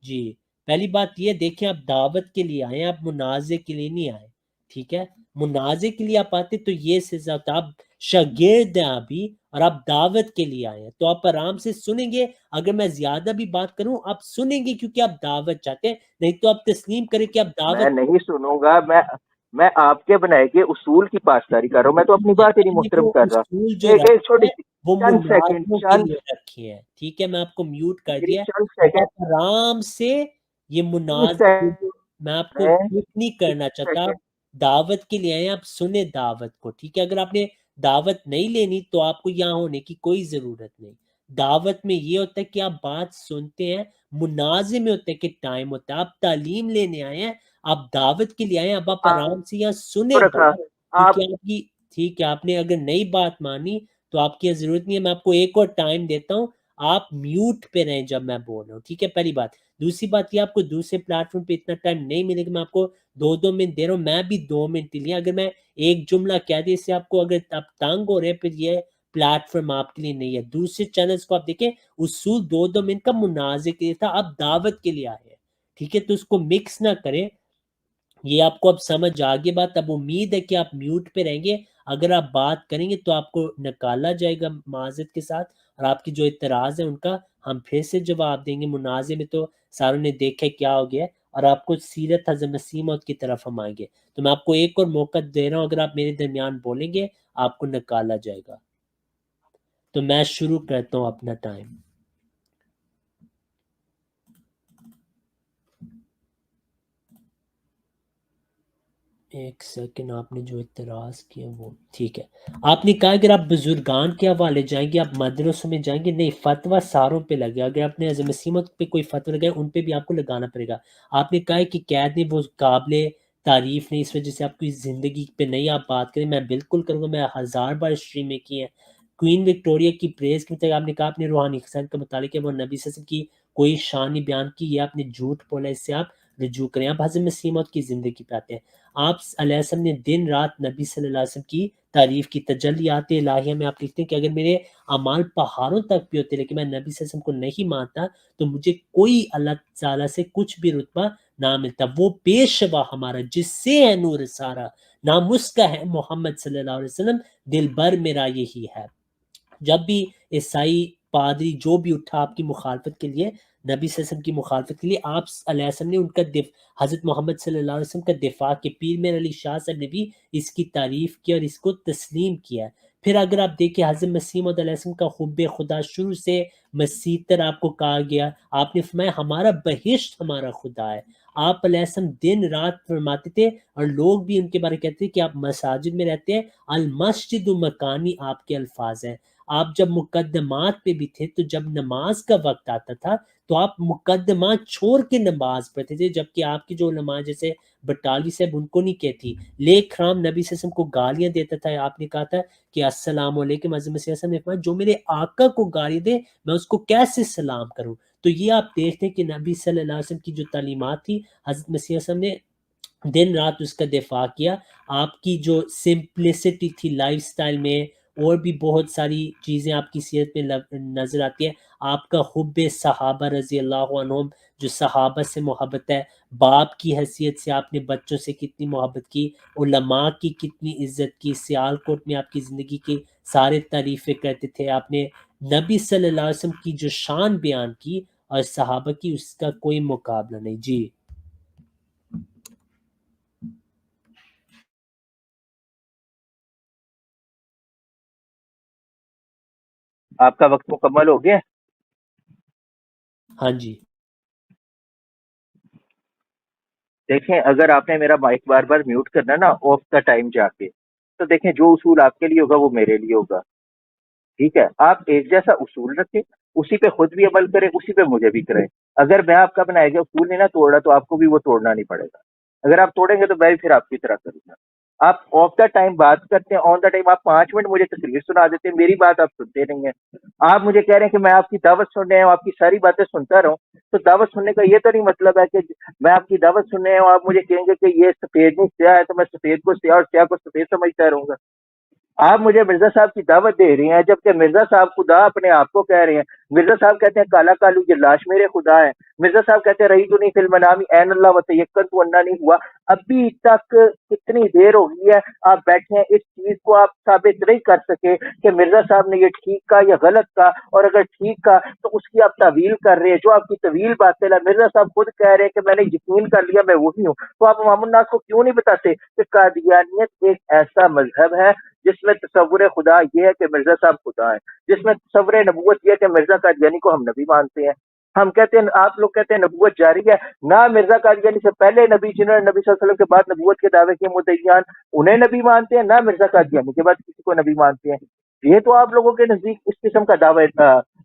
جی، پہلی بات یہ دیکھیں، آپ دعوت کے لیے آئے ہیں، آپ منازع کے لیے نہیں آئے، ٹھیک ہے، منازع کے لیے آپ آتے تو یہ سزا ہوتا، آپ شاگرد ہیں ابھی اور آپ دعوت کے لیے آئے ہیں، تو آپ آرام سے سنیں گے، اگر میں زیادہ بھی بات کروں آپ سنیں گے کیونکہ آپ دعوت چاہتے ہیں، نہیں تو آپ تسلیم کریں کہ آپ میں دعوت نہیں سنوں گا، میں آپ کے بنائے گئے اصول کی پاسداری کر رہا ہوں، میں تو اپنی بات ہی نہیں میں نے محترم وہ کر رہا۔ اصول جو ایک رکھے چھوٹی ہیں سی وہ چند سیکنڈ، مناظروں کے لیے رکھے ہیں، ٹھیک ہے، میں آپ کو میوٹ کر میری دیا، چند اب سیکنڈ آپ آرام سے یہ مناظر، میں آپ کو میں کلک نہیں کرنا چاہتا، آپ دعوت کے لیے آئے ہیں، آپ سنیں دعوت کو، ٹھیک ہے، اگر آپ نے دعوت نہیں لینی تو آپ کو یہاں ہونے کی کوئی ضرورت نہیں۔ دعوت میں یہ ہوتا ہے کہ آپ بات سنتے ہیں، مناظر میں ہوتا ہے کہ ٹائم ہوتا ہے، آپ تعلیم لینے آئے ہیں، آپ دعوت کے لیے آئے ہیں، اب آپ آرام سے یہاں سنیں رکھا بات، آپ کیونکہ آپ کی ٹھیک ہے، آپ نے اگر نئی بات مانی تو آپ کی ضرورت نہیں ہے، میں آپ کو ایک اور ٹائم دیتا ہوں، آپ میوٹ پہ رہیں جب میں بول رہا ہوں، ٹھیک ہے، پہلی بات۔ دوسری بات یہ آپ کو دوسرے پلیٹ فارم پہ اتنا ٹائم نہیں ملے گا، میں آپ کو 2 منٹ دے رہا ہوں، میں بھی 2 منٹ لیا، اگر میں ایک جملہ کہہ دیں اس سے آپ کو اگر آپ تنگ ہو رہے ہیں پھر یہ پلیٹ فارم آپ کے لیے نہیں ہے۔ دوسرے چینلز کو آپ دیکھیں، اصول 2 منٹ کا مناظر کے لیے تھا، اب دعوت کے لیے آئے ہیں، ٹھیک ہے، تو اس کو مکس نہ کریں، یہ آپ کو اب سمجھ آگے بات، اب امید ہے کہ آپ میوٹ پہ رہیں گے، اگر آپ بات کریں گے تو آپ کو نکالا جائے گا معذرت کے ساتھ، اور آپ کی جو اعتراض ہیں ان کا ہم پھر سے جواب دیں گے، مناظر میں تو ساروں نے دیکھا کیا ہو گیا ہے، اور آپ کو سیرت حضرت مسیح موعود کی طرف ہم آئیں گے، تو میں آپ کو ایک اور موقع دے رہا ہوں، اگر آپ میرے درمیان بولیں گے آپ کو نکالا جائے گا، تو میں شروع کرتا ہوں اپنا ٹائم۔ ایک سیکنڈ، آپ نے جو اعتراض کیا وہ ٹھیک ہے، آپ نے کہا اگر آپ بزرگان کے حوالے جائیں گے، آپ مدرسوں میں جائیں گے، نہیں، فتویٰ ساروں پہ لگے، اگر آپ نے حضرت مسیح موعود پہ کوئی فتویٰ لگایا ان پہ بھی آپ کو لگانا پڑے گا۔ آپ نے کہا ہے کہ قید نہیں، وہ قابل تعریف نہیں، اس وجہ سے آپ کی زندگی پہ نہیں آپ بات کریں، میں بالکل کروں گا، میں 1000 بار اسٹریم میں کی ہے۔ کوئین وکٹوریہ کی پریز کی مطلب آپ نے کہا آپ نے روحانی خزانہ کا متعلق ہے وہ نبی صلی اللہ علیہ وسلم کی کوئی شان نہیں بیان کی، یہ آپ نے جھوٹ بولا، اس سے آپ رجوع کریں۔ آپ حضرت مسیح موعود کی زندگی پہ آتے ہیں، آپ علیہ السلام نے دن رات نبی صلی اللہ علیہ وسلم کی تعریف کی، تجلیات الہیہ میں آپ لکھتے ہیں کہ اگر میرے اعمال پہاڑوں تک بھی ہوتے لیکن میں نبی صلی اللہ علیہ وسلم کو نہیں مانتا تو مجھے کوئی اللہ تعالیٰ سے کچھ بھی رتبہ نہ ملتا، وہ پیشوا ہمارا جس سے ہے نور سارا، نام اس کا ہے محمد صلی اللہ علیہ وسلم، دل بر میرا یہی ہے۔ جب بھی عیسائی پادری جو بھی اٹھا آپ کی مخالفت کے لیے، نبی صلی اللہ علیہ وسلم کی مخالفت کے لیے، آپ علیہ السلام نے ان کا حضرت محمد صلی اللہ علیہ وسلم کا دفاع کیا، پیر میر علی شاہ صاحب نے بھی اس کی تعریف کی اور اس کو تسلیم کیا ہے۔ پھر اگر آپ دیکھیں حضرت مسیح موعود علیہ السلام کا حب خدا شروع سے مسیح تر آپ کو کہا گیا، آپ نے فرمایا ہمارا بہشت ہمارا خدا ہے، آپ علیہ السلام دن رات فرماتے تھے، اور لوگ بھی ان کے بارے کہتے ہیں کہ آپ مساجد میں رہتے ہیں، المسجد مکانی آپ کے الفاظ ہیں، آپ جب مقدمات پہ بھی تھے تو جب نماز کا وقت آتا تھا تو آپ مقدمات چھوڑ کے نماز پڑھتے تھے، جبکہ آپ کی جو علماء جیسے بٹالوی صاحب ان کو نہیں کہتی، لیک خرام نبی صلی اللہ علیہ وسلم کو گالیاں دیتا تھا، آپ نے کہا تھا کہ السلام علیکم، حضرت مسیح وسلم نے فرمایا جو میرے آقا کو گالی دے میں اس کو کیسے سلام کروں؟ تو یہ آپ دیکھتے ہیں کہ نبی صلی اللہ علیہ وسلم کی جو تعلیمات تھی، حضرت مسیح وسلم نے دن رات اس کا دفاع کیا۔ آپ کی جو سمپلسٹی تھی لائف سٹائل میں، اور بھی بہت ساری چیزیں آپ کی سیرت میں نظر آتی ہے، آپ کا حب صحابہ رضی اللہ عنہم، جو صحابہ سے محبت ہے، باپ کی حیثیت سے آپ نے بچوں سے کتنی محبت کی، علماء کی کتنی عزت کی، سیالکوٹ میں آپ کی زندگی کی سارے تعریفیں کرتے تھے، آپ نے نبی صلی اللہ علیہ وسلم کی جو شان بیان کی اور صحابہ کی، اس کا کوئی مقابلہ نہیں۔ جی آپ کا وقت مکمل ہو گیا؟ ہاں جی دیکھیں اگر آپ نے میرا مائک بار بار میوٹ کرنا نا آف دا ٹائم جا کے، تو دیکھیں جو اصول آپ کے لیے ہوگا وہ میرے لیے ہوگا، ٹھیک ہے؟ آپ ایک جیسا اصول رکھیں، اسی پہ خود بھی عمل کریں، اسی پہ مجھے بھی کریں۔ اگر میں آپ کا بنایا گیا اصول نہیں نا توڑ رہا تو آپ کو بھی وہ توڑنا نہیں پڑے گا۔ اگر آپ توڑیں گے تو میں بھی پھر آپ کی طرح کروں گا۔ آپ آف دا ٹائم بات کرتے ہیں، آن دا ٹائم آپ 5 منٹ مجھے تقریر سنا دیتے ہیں، میری بات آپ سنتے نہیں ہیں۔ آپ مجھے کہہ رہے ہیں کہ میں آپ کی دعوت سن رہے ہوں، آپ کی ساری باتیں سنتا رہوں، تو دعوت سننے کا یہ تو نہیں مطلب ہے کہ میں آپ کی دعوت سننے ہوں، آپ مجھے کہیں گے کہ یہ سفید نہیں سیاہ ہے تو میں سفید کو سیاہ اور سیاہ کو سفید سمجھتا رہوں گا۔ آپ مجھے مرزا صاحب کی دعوت دے رہی ہیں، جبکہ مرزا صاحب خدا اپنے آپ کو کہہ رہے ہیں۔ مرزا صاحب کہتے ہیں کالا کالو یہ لاش میرے خدا ہے، مرزا صاحب کہتے ہیں رہی تو نہیں فی المنامی عین اللہ وتیقن تو انا نہیں ہوا۔ ابھی تک کتنی دیر ہو گئی ہے آپ بیٹھے ہیں، اس چیز کو آپ ثابت نہیں کر سکے کہ مرزا صاحب نے یہ ٹھیک کہا یا غلط کہا، اور اگر ٹھیک کہا تو اس کی آپ تعویل کر رہے ہیں، جو آپ کی طویل باطل ہے۔ مرزا صاحب خود کہہ رہے ہیں کہ میں نے یقین کر لیا میں وہی ہوں، تو آپ عوام الناس کو کیوں نہیں بتاتے کہ قادیانیت ایک ایسا مذہب ہے جس میں تصور خدا یہ ہے کہ مرزا صاحب خدا ہے، جس میں تصور نبوت یہ ہے کہ مرزا قادیانی کو ہم نبی مانتے ہیں۔ ہم کہتے ہیں، آپ لوگ کہتے ہیں نبوت جاری ہے، نہ مرزا قادیانی سے پہلے نبی جنہوں نے نبی صلی اللہ علیہ وسلم کے بعد نبوت کے دعوے کیے مدعیان انہیں نبی مانتے ہیں، نہ مرزا قادیانی کے بعد کسی کو نبی مانتے ہیں۔ یہ تو آپ لوگوں کے نزدیک اس قسم کا دعوی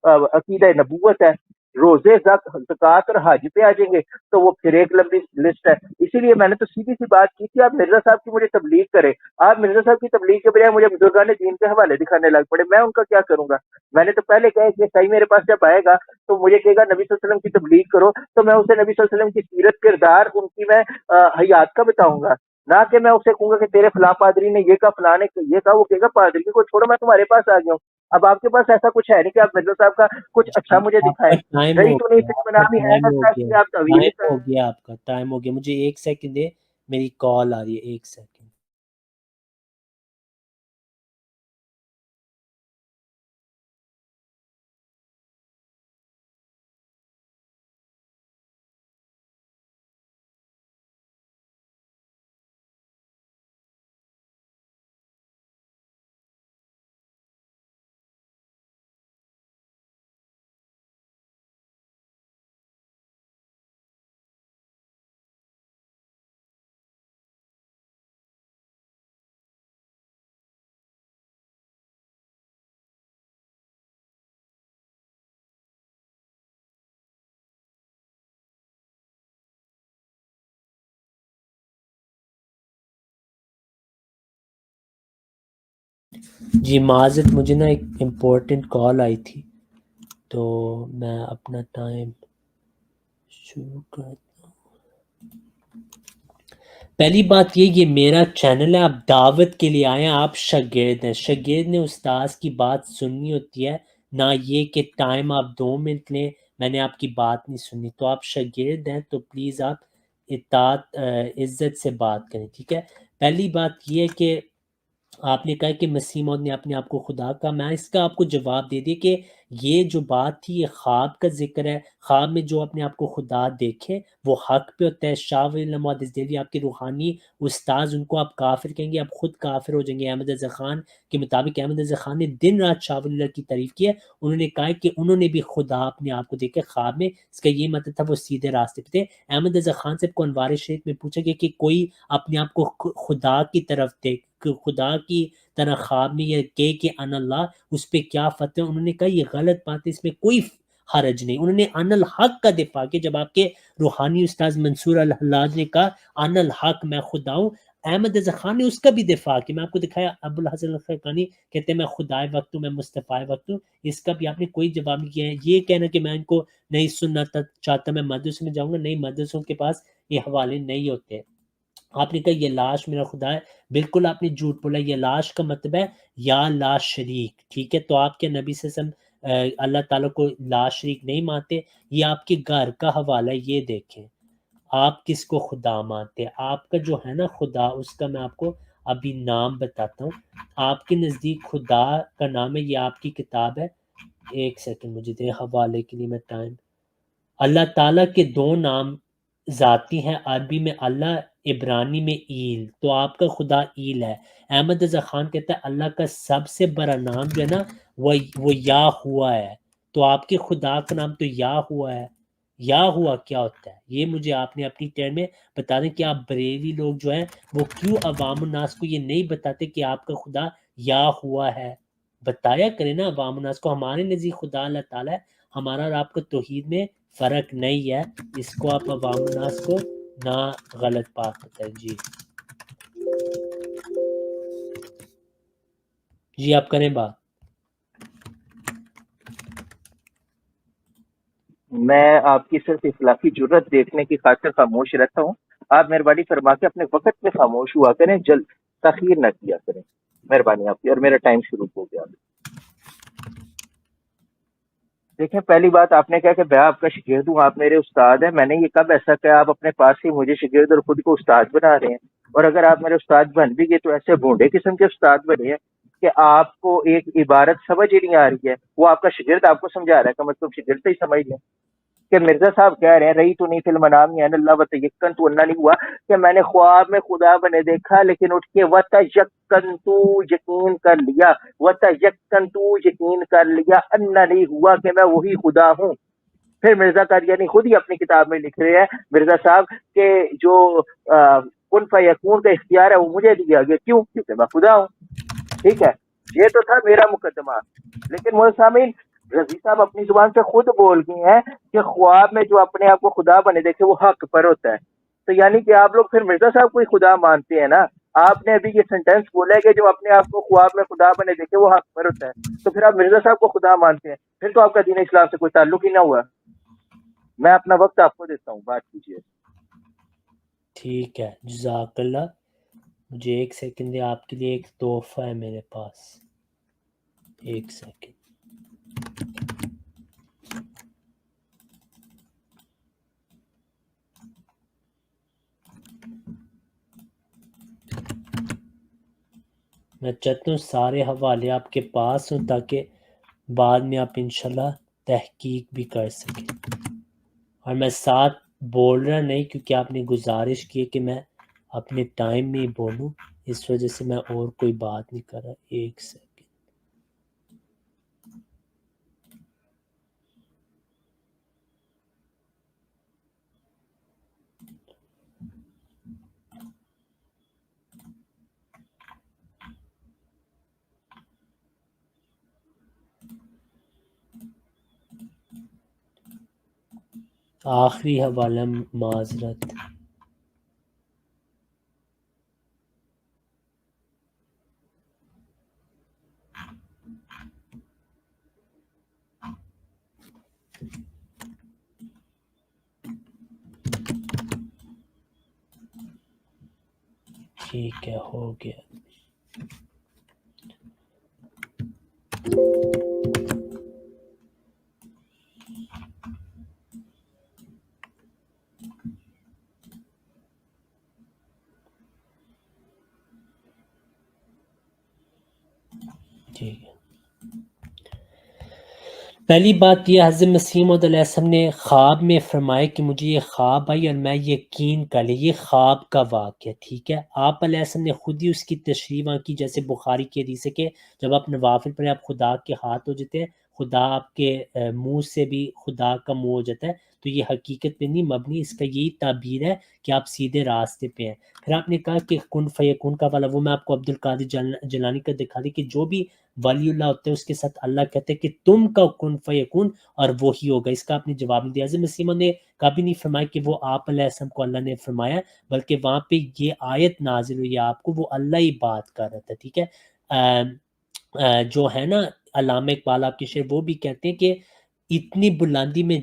عقیدہ نبوت ہے۔ روزے زکوٰۃ اور حج پہ آ جائیں گے تو وہ پھر ایک لمبی لسٹ ہے۔ اسی لیے میں نے تو سیدھی سی بات کی تھی، آپ مرزا صاحب کی مجھے تبلیغ کریں، آپ مرزا صاحب کی تبلیغ کے بجائے مجھے بزرگان دین کے حوالے دکھانے لگ پڑے، میں ان کا کیا کروں گا؟ میں نے تو پہلے کہا کہ صحیح میرے پاس جب آئے گا تو مجھے کہے گا نبی صلی اللہ علیہ وسلم کی تبلیغ کرو، تو میں اسے نبی صلی اللہ علیہ وسلم کی سیرت کردار ان کی میں حیات کا بتاؤں گا، نہ کہ میں اسے کہوں گا کہ تیرے فلاں پادری نے یہ کہا، فلاں نے یہ کہا۔ وہ کہے گا پادری کو چھوڑو میں تمہارے پاس آ گیا ہوں۔ اب آپ کے پاس ایسا کچھ ہے نہیں کہ آپ مرزا صاحب کا کچھ اچھا مجھے آپ کا دکھائیں۔ ٹائم رہی ہو تو نہیں گیا، صرف آپ کا نام ہی ہے ٹائم ہو نا گیا، کہ آپ طویل ٹائم ہو گیا، آپ کا ٹائم ہو گیا۔ مجھے 1 سیکنڈ دے، میری کال آ رہی ہے، 1 سیکنڈ۔ جی معذرت، مجھے نا ایک امپورٹنٹ کال آئی تھی تو میں اپنا ٹائم شروع کرتا ہوں۔ پہلی بات یہ میرا چینل ہے، آپ دعوت کے لیے آئے ہیں، آپ شاگرد ہیں، شاگرد نے استاذ کی بات سننی ہوتی ہے، نہ یہ کہ ٹائم آپ 2 منٹ لیں میں نے آپ کی بات نہیں سنی۔ تو آپ شاگرد ہیں تو پلیز آپ اطاعت عزت سے بات کریں، ٹھیک ہے؟ پہلی بات یہ ہے کہ آپ نے کہا کہ مسیح موعود نے اپنے آپ کو خدا کہا، میں اس کا آپ کو جواب دے دیا کہ یہ جو بات تھی یہ خواب کا ذکر ہے، خواب میں جو اپنے آپ کو خدا دیکھے وہ حق پہ ہوتا ہے۔ شاہ ولی اللہ محدث دہلوی آپ کے روحانی استاذ، ان کو آپ کافر کہیں گے، آپ خود کافر ہو جائیں گے۔ احمد رضا خان کے مطابق احمد رضا خان نے دن رات شاہ ولی اللہ کی تعریف کی ہے، انہوں نے کہا کہ انہوں نے بھی خدا اپنے آپ کو دیکھے خواب میں، اس کا یہ مطلب تھا وہ سیدھے راستے پہ تھے۔ احمد رضا خان صاحب کو انوار شریف میں پوچھا گیا کہ کوئی اپنے آپ کو خدا کی طرف دیکھ خدا کی طرح خواب میں یہ کہ ان اللہ اس پہ کیا فتوی؟ انہوں نے کہا یہ غلط بات ہے، اس میں کوئی حرج نہیں۔ انہوں نے ان الحق کا دفاع کیا۔ جب آپ کے روحانی استاذ منصور الحلاج نے کہا ان الحق میں خدا ہوں، احمد رضا خان نے اس کا بھی دفاع کیا۔ میں آپ کو دکھایا، ابو الحسن الخرقانی کہتے ہیں میں خدائے وقت ہوں، میں مصطفیٰ وقت ہوں، اس کا بھی آپ نے کوئی جواب نہیں کیا ہے۔ یہ کہنا کہ میں ان کو نہیں سننا چاہتا، میں مدرسے میں جاؤں گا، نہیں، مدرسوں کے پاس یہ حوالے نہیں ہوتے۔ آپ نے کہا یہ لاش میرا خدا ہے، بالکل آپ نے جھوٹ بولا۔ یہ لاش کا مطلب ہے یا لا شریک، ٹھیک ہے؟ تو آپ کے نبی صلی اللہ علیہ وسلم اللہ تعالیٰ کو لا شریک نہیں مانتے۔ یہ آپ کے گھر کا حوالہ ہے، یہ دیکھیں آپ کس کو خدا مانتے ہیں۔ آپ کا جو ہے نا خدا، اس کا میں آپ کو ابھی نام بتاتا ہوں۔ آپ کے نزدیک خدا کا نام ہے، یہ آپ کی کتاب ہے، ایک سیکنڈ مجھے دیں حوالے کے لیے میں ٹائم۔ اللہ تعالیٰ کے دو نام ذاتی ہیں، عربی میں اللہ، عبرانی میں ایل، تو آپ کا خدا ایل ہے۔ احمد رضا خان کہتا ہے اللہ کا سب سے بڑا نام جو ہے نا وہ یا ہوا ہے، تو آپ کے خدا کا نام تو یا ہوا ہے۔ یا ہوا کیا ہوتا ہے یہ مجھے آپ نے اپنی ٹرن میں بتا دیں کہ آپ بریلی لوگ جو ہیں وہ کیوں عوام الناس کو یہ نہیں بتاتے کہ آپ کا خدا یا ہوا ہے؟ بتایا کریں نا عوام الناس کو۔ ہمارے نزدیک خدا اللہ تعالیٰ ہے، ہمارا اور آپ کا توحید میں فرق نہیں ہے، اس کو آپ عوام الناس کو نہ غلط بات بتائیں۔ جی آپ کریں بات۔ میں آپ کی صرف اخلاقی جرت دیکھنے کی خاطر خاموش رہتا ہوں، آپ مہربانی فرما کے اپنے وقت میں خاموش ہوا کریں، جلد تاخیر نہ کیا کریں، مہربانی آپ کی۔ اور میرا ٹائم شروع ہو گیا۔ دیکھیں، پہلی بات آپ نے کہا کہ میں آپ کا شاگرد ہوں، آپ میرے استاد ہیں۔ میں نے یہ کب ایسا کہا آپ اپنے پاس ہی مجھے شاگرد اور خود کو استاد بنا رہے ہیں؟ اور اگر آپ میرے استاد بن بھی گئے تو ایسے بھونڈے قسم کے استاد بنے ہیں کہ آپ کو ایک عبارت سمجھ ہی نہیں آ رہی ہے، وہ آپ کا شاگرد آپ کو سمجھا رہا ہے، کہ مطلب شاگرد سے ہی سمجھ لیں کہ مرزا صاحب کہہ رہے ہیں رہی تو نہیں فی المنام یعنی اللہ وتیقن تو اللہ نہیں ہوا کہ میں نے خواب میں خدا بنے دیکھا، لیکن اٹھ کے وتیقن تو یقین کر لیا، وتیقن تو یقین کر لیا اللہ نہیں ہوا کہ میں وہی خدا ہوں۔ پھر مرزا قادیانی خود ہی اپنی کتاب میں لکھ رہے ہیں مرزا صاحب کہ جو کن فیکون کا اختیار ہے وہ مجھے دیا گیا، کیوں؟ کیونکہ میں خدا ہوں۔ ٹھیک ہے، یہ تو تھا میرا مقدمہ۔ لیکن وہ سامعین، رضی صاحب اپنی زبان سے خود بول گئے ہیں کہ خواب میں جو اپنے آپ کو خدا بنے دیکھے وہ حق پر ہوتا ہے، تو یعنی کہ آپ لوگ پھر مرزا صاحب کو ہی خدا مانتے ہیں نا۔ آپ نے ابھی یہ سینٹینس بولا ہے کہ جو اپنے آپ کو خواب میں خدا بنے دیکھے وہ حق پر ہوتا ہے، تو پھر آپ مرزا صاحب کو خدا مانتے ہیں، پھر تو آپ کا دین اسلام سے کوئی تعلق ہی نہ ہوا۔ میں اپنا وقت آپ کو دیتا ہوں، بات کیجیے۔ ٹھیک ہے، جزاک اللہ۔ مجھے ایک سیکنڈ دے، آپ کے لیے ایک تحفہ ہے میرے پاس، ایک سیکنڈ۔ میں چاہتا ہوں سارے حوالے آپ کے پاس ہوں تاکہ بعد میں آپ انشاءاللہ تحقیق بھی کر سکیں۔ اور میں ساتھ بول رہا نہیں کیونکہ آپ نے گزارش کی کہ میں اپنے ٹائم میں ہی بولوں، اس وجہ سے میں اور کوئی بات نہیں کر رہا۔ ایک سیکنڈ۔ آخری حوالہ معذرت۔ ٹھیک ہے، ہو گیا۔ ٹھیک ہے، پہلی بات یہ حضرت مسیح موعود علیہ السلام نے خواب میں فرمایا کہ مجھے یہ خواب آئی اور میں یقین کر لی، یہ خواب کا واقعہ، ٹھیک ہے؟ آپ علیہ السلام نے خود ہی اس کی تشریح وہاں کی، جیسے بخاری کی حدیث ہے کہ جب آپ نوافل پڑھیں آپ خدا کے ہاتھ ہو جاتے ہیں، خدا آپ کے منہ سے بھی خدا کا منہ ہو جاتا ہے، تو یہ حقیقت پہ نہیں مبنی، اس کا یہی تعبیر ہے کہ آپ سیدھے راستے پہ ہیں۔ پھر آپ نے کہا کہ کن فیکون کا والا، وہ میں آپ کو عبد القادر جیلانی کا دکھا دی کہ جو بھی ولی اللہ ہوتے ہیں اس کے ساتھ اللہ کہتے ہیں کہ تم کا کن فیکون اور وہی ہوگا۔ اس کا آپ نے جواب نہیں دیا۔ حضرت مسیح نے کبھی نہیں فرمایا کہ وہ آپ علیہ السلام کو اللہ نے فرمایا، بلکہ وہاں پہ یہ آیت نازل ہوئی آپ کو، وہ اللہ ہی بات کر رہا تھا، ٹھیک ہے۔ جو ہے نا علامہ اقبال آپ کے شعر، وہ بھی کہتے ہیں کہ اتنی بلندی میں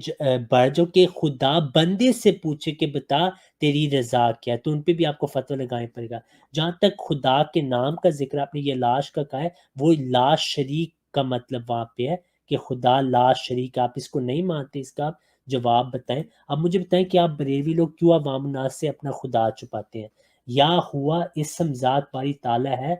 بڑھ جو کہ خدا بندے سے پوچھے کہ بتا تیری رضا کیا ہے، تو ان پہ بھی آپ کو فتویٰ لگائیں پڑے گا۔ جہاں تک خدا کے نام کا ذکر آپ نے یہ لاش کا کہا ہے، وہ لا شریک کا مطلب وہاں پہ ہے کہ خدا لا شریک، آپ اس کو نہیں مانتے، اس کا آپ جواب بتائیں۔ اب مجھے بتائیں کہ آپ بریلوی لوگ کیوں عوام الناس سے اپنا خدا چھپاتے ہیں؟ یا ہوا اسم ذات باری تعالیٰ ہے،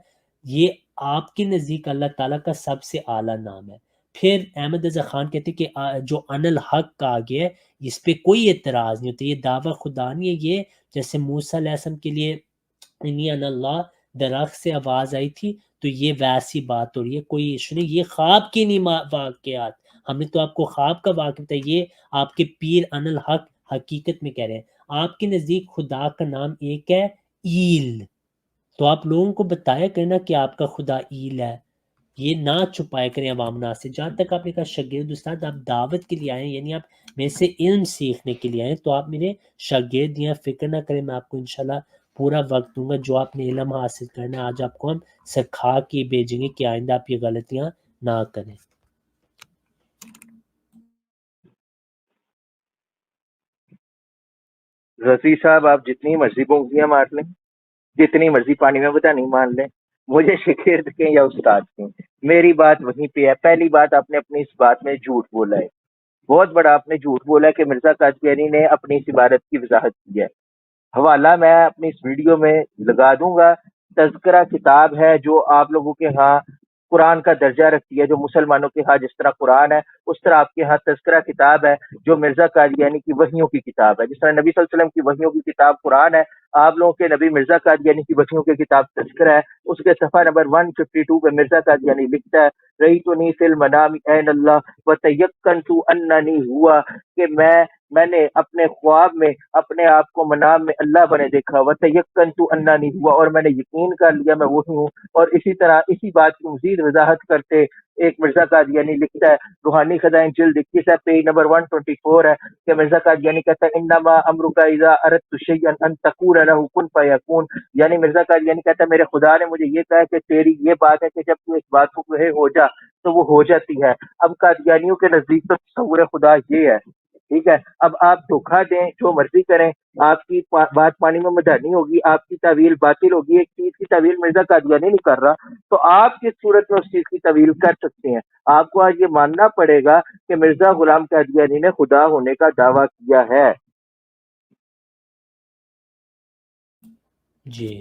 یہ آپ کے نزدیک اللہ تعالیٰ کا سب سے اعلیٰ نام ہے۔ پھر احمد رضا خان کہتے کہ جو ان الحق کا آگے ہے اس پہ کوئی اعتراض نہیں ہوتا، یہ دعویٰ خدا نہیں ہے، یہ جیسے موسیٰ علیہ السلام کے لیے انی ان اللہ درخت سے آواز آئی تھی، تو یہ ویسی بات ہو رہی ہے، کوئی ایشو نہیں، یہ خواب کی نہیں واقعات، ہم نے تو آپ کو خواب کا واقعہ بتایا، یہ آپ کے پیر ان الحق حقیقت میں کہہ رہے ہیں۔ آپ کے نزدیک خدا کا نام ایک ہے ایل، تو آپ لوگوں کو بتایا کرنا کہ آپ کا خدا ایل ہے، یہ نہ چھپایا کریں عوام ناس سے۔ جہاں تک آپ نے کہا شاگرد استاد آپ دعوت کے لیے آئے ہیں، یعنی آپ میرے سے علم سیکھنے کے لیے آئے ہیں، تو آپ میرے شاگرد ہیں، فکر نہ کریں، میں آپ کو انشاءاللہ پورا وقت دوں گا، جو آپ نے علم حاصل کرنا ہے آج آپ کو ہم سکھا کے بھیجیں گے کہ آئندہ آپ یہ غلطیاں نہ کریں۔ رضی صاحب آپ جتنی مرضی بونگیاں مار لیں، جتنی مرضی پانی میں بتا نہیں مان لیں، مجھے شاگرد کہیں یا استاد کہیں، میری بات وہیں پہ ہے۔ پہلی بات، آپ نے اپنی اس بات میں جھوٹ بولا ہے، بہت بڑا آپ نے جھوٹ بولا ہے کہ مرزا قادیانی نے اپنی اس عبارت کی وضاحت کی ہے۔ حوالہ میں اپنی اس ویڈیو میں لگا دوں گا، تذکرہ کتاب ہے جو آپ لوگوں کے ہاں قرآن کا درجہ رکھتی ہے، جو مسلمانوں کے ہاں جس طرح قرآن ہے اس طرح آپ کے ہاں تذکرہ کتاب ہے، جو مرزا قادیانی کی وحیوں کی کتاب ہے۔ جس طرح نبی صلی اللہ علیہ وسلم کی وحیوں کی کتاب قرآن ہے، آپ لوگوں کے نبی مرزا قادیانی کی وحیوں کی کتاب تذکرہ ہے۔ اس کے صفحہ نمبر 152 پہ مرزا قادیانی لکھتا ہے، رہی تو نہیں فی المنام عین اللہ وتیقنت اننی ہوا، کہ میں نے اپنے خواب میں اپنے آپ کو منام میں اللہ بنے دیکھا، وتیقنت اننی ہوا، اور میں نے یقین کر لیا میں وہی ہوں۔ اور اسی طرح اسی بات کی مزید وضاحت کرتے ایک مرزا قادیانی لکھتا ہے، روحانی خزائن جلد 21 ہے، پیج نمبر 124 ہے، کہ مرزا قادیانی کہتا ہے انما امرک اذا اردت شیئا ان تقول له کن فیکون، یعنی مرزا قادیانی کہتا ہے میرے خدا نے مجھے یہ کہا کہ تیری یہ بات ہے کہ جب تو اس بات کو کہے ہو جا تو وہ ہو جاتی ہے۔ اب قادیانیوں کے نزدیک تو تصور خدا یہ ہے، ٹھیک ہے۔ اب آپ دھوکہ دیں، جو مرضی کریں، آپ کی بات پانی میں مدھانی ہوگی، آپ کی تعویل باطل ہوگی۔ ایک چیز کی تعویل مرزا قادیانی نہیں کر رہا، تو آپ کس صورت میں اس چیز کی تعویل کر سکتے ہیں؟ آپ کو آج یہ ماننا پڑے گا کہ مرزا غلام قادیانی نے خدا ہونے کا دعویٰ کیا ہے۔ جی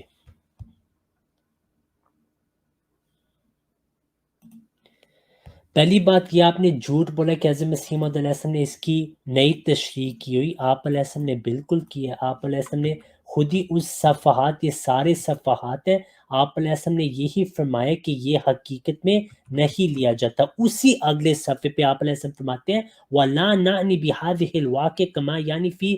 پہلی بات یہ آپ نے جھوٹ بولا کہ حضرت مسیح موعود علیہ السلام نے اس کی نئی تشریح کی ہوئی، آپ علیہ السلام نے بالکل کی ہے۔ آپ علیہ السلام نے خود ہی اس صفحات، یہ سارے صفحات ہیں، آپ علیہ السلام نے یہی فرمایا کہ یہ حقیقت میں نہیں لیا جاتا۔ اسی اگلے صفحے پہ آپ علیہ السلام فرماتے ہیں وَلَا نَعْنِ بِهَذِهِ الْوَاقِعِ كَمَا يَعْنِي فِي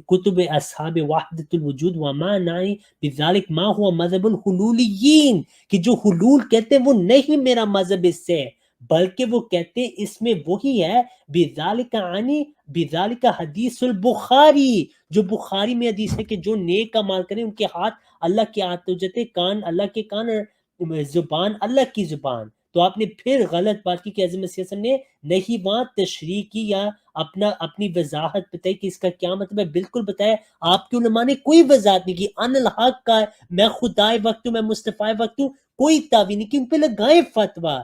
کتب اصحاب وحدۃ الوجود وما نعی بذلک ما هو مذہب الحلولیین، کہ جو حلول کہتے ہیں وہ نہیں میرا مذہب اس سے، بلکہ وہ کہتے ہیں اس میں وہی ہے بذالک عنی بذالک حدیث البخاری، جو بخاری میں حدیث ہے کہ جو نیک عمل کریں ان کے ہاتھ اللہ کے ہاتھ ہو جاتے، کان اللہ کے کان، اور زبان اللہ کی زبان۔ تو آپ نے پھر غلط بات کی کہ حضرت مسیح وسلم نے نہیں وہاں تشریح کی یا اپنی وضاحت بتائی کہ اس کا کیا مطلب ہے، بالکل بتایا۔ آپ کے علماء نے کوئی وضاحت نہیں کی، ان الحق کا ہے، میں خدائے وقت ہوں، میں مصطفیٰ وقت ہوں، کوئی تعویل نہیں کی، ان پہ لگائیں فتویٰ۔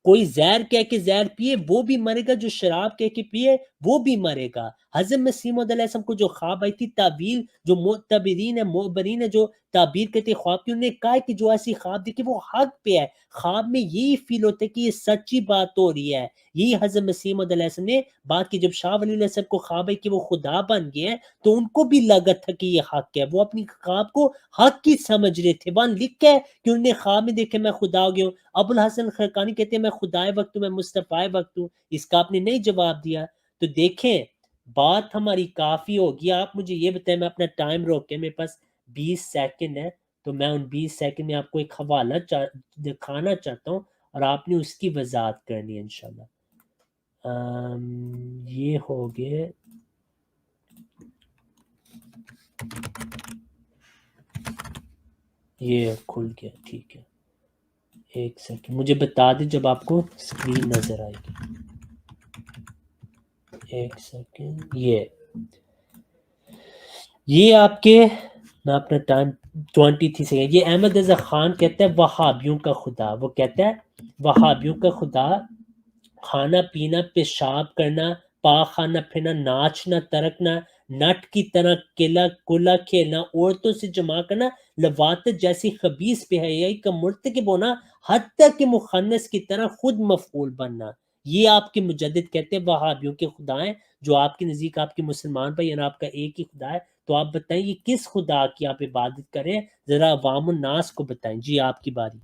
کوئی زہر کہہ کے زہر پیے وہ بھی مرے گا، جو شراب کہہ کے پیے وہ بھی مرے گا۔ حضرت مسیح موعود علیہ السلام کو جو خواب آئی تھی، تعویل جو معتبرین ہے، معبرین ہے، جو تعبیر کرتے خواب کی. انہوں نے کہا کہ جو ایسی خواب دیکھے وہ حق پہ ہے, خواب میں یہی فیل ہوتا ہے کہ یہ سچی بات ہو رہی ہے. یہی حضرت مسیح موعود علیہ السلام نے بات کی. جب شاہ ولی اللہ صاحب کو خواب ہے کہ وہ خدا بن گئے ہیں تو ان کو بھی لگا تھا کہ یہ حق ہے, وہ اپنی خواب کو حق کی سمجھ رہے تھے. وہاں لکھا ہے کہ انہوں نے خواب میں دیکھے میں خدا ہو گیا ہوں. ابو الحسن خرقانی کہتے ہیں میں خدائے وقت ہوں, میں مصطفیٰ وقت ہوں. اس کا آپ نے نہیں جواب دیا. تو دیکھیں بات ہماری کافی ہوگی. آپ مجھے یہ بتائیں, میں اپنا ٹائم روک کے, میرے پاس 20 سیکنڈ ہے, تو میں ان 20 سیکنڈ میں آپ کو ایک حوالہ دکھانا چاہتا ہوں اور آپ نے اس کی وضاحت کرنی ہے انشاءاللہ. یہ ہو گئے, یہ کھل گیا, ٹھیک ہے. ایک سیکنڈ مجھے بتا دیں جب آپ کو اسکرین نظر آئے گی. ایک سیکنڈ. یہ آپ کے, میں اپنا ٹائم 23 سیکنڈ. یہ احمد رضا خان کہتا ہے وہابیوں کا خدا. وہ کہتا ہے وہابیوں کا خدا کھانا پینا, پیشاب کرنا, پاخانہ پھرنا, ناچنا, ترکنا, نٹ کی طرح کلا کھیلنا, عورتوں سے جمع کرنا, لواطت جیسی خبیث بے حیائی کا مرتکب ہونا, حتیٰ کہ مخنث کی طرح خود مفعول بننا. یہ آپ کے مجدد کہتے ہیں وہابیوں کے خدا ہیں, جو آپ کے نزدیک آپ کے مسلمان بھائی اور آپ کا ایک ہی خدا ہے. تو آپ بتائیں یہ کس خدا کی آپ عبادت کریں, ذرا عوام الناس کو بتائیں. جی آپ کی باری.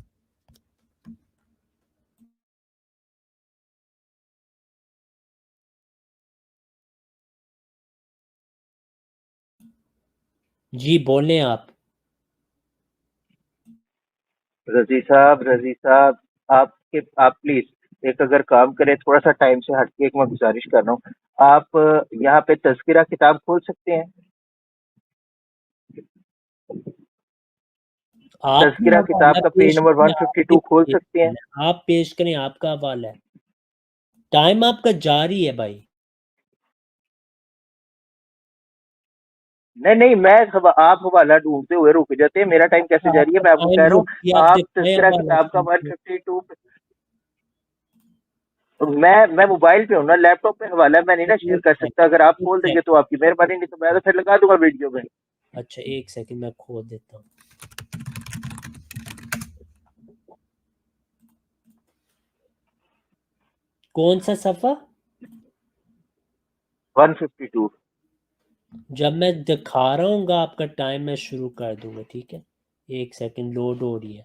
جی بولیں آپ. رضی صاحب آپ پلیز ایک اگر کام کریں, تھوڑا سا ٹائم سے ہٹ کے, ایک میں گزارش کر رہا ہوں, آپ یہاں پہ تذکرہ کتاب کھول سکتے ہیں؟ آپ کی تذکرہ کتاب حوالہ کا پیج پیش نمبر کریں, آپ 152 کھول سکتے ہیں؟ آپ پیش کریں, آپ کا حوالہ ہے, ٹائم آپ کا جاری ہے بھائی. نہیں میں آپ حوالہ ڈھونڈتے ہوئے رک جاتے ہیں, میرا ٹائم کیسے جاری ہے؟ میں آپ کو کہہ رہا ہوں آپ تذکرہ کتاب کا 152 میں موبائل پہ ہوں نا, لیپ ٹاپ پہ حوالہ ہے, میں نہیں نا شیئر کر سکتا. اگر آپ کھول دیں گے تو آپ کی مہربانی, نہیں تو میں تو پھر لگا دوں گا ویڈیو میں. اچھا ایک سیکنڈ میں کھول دیتا ہوں. کون سا صفحہ؟ 152. جب میں دکھا رہا ہوں گا آپ کا ٹائم میں شروع کر دوں گا, ٹھیک ہے. ایک سیکنڈ لوڈ ہو رہی ہے.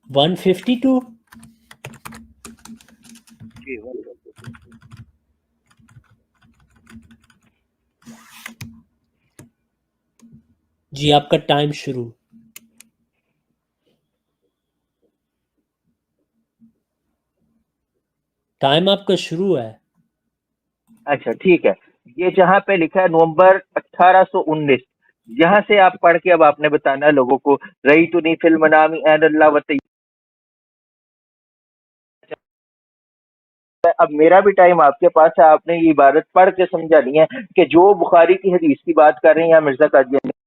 ون 52. جی آپ کا ٹائم شروع. ٹائم آپ کا شروع ہے. اچھا ٹھیک ہے, یہ جہاں پہ لکھا ہے نومبر 1819, یہاں سے آپ پڑھ کے اب آپ نے بتانا ہے لوگوں کو. رہی تو نہیں فلم نامی این اللہ وطی. اب میرا بھی ٹائم آپ کے پاس ہے, آپ نے یہ عبارت پڑھ کے سمجھانی ہے کہ جو بخاری کی حدیث کی بات کر رہے ہیں یا مرزا قادیانی.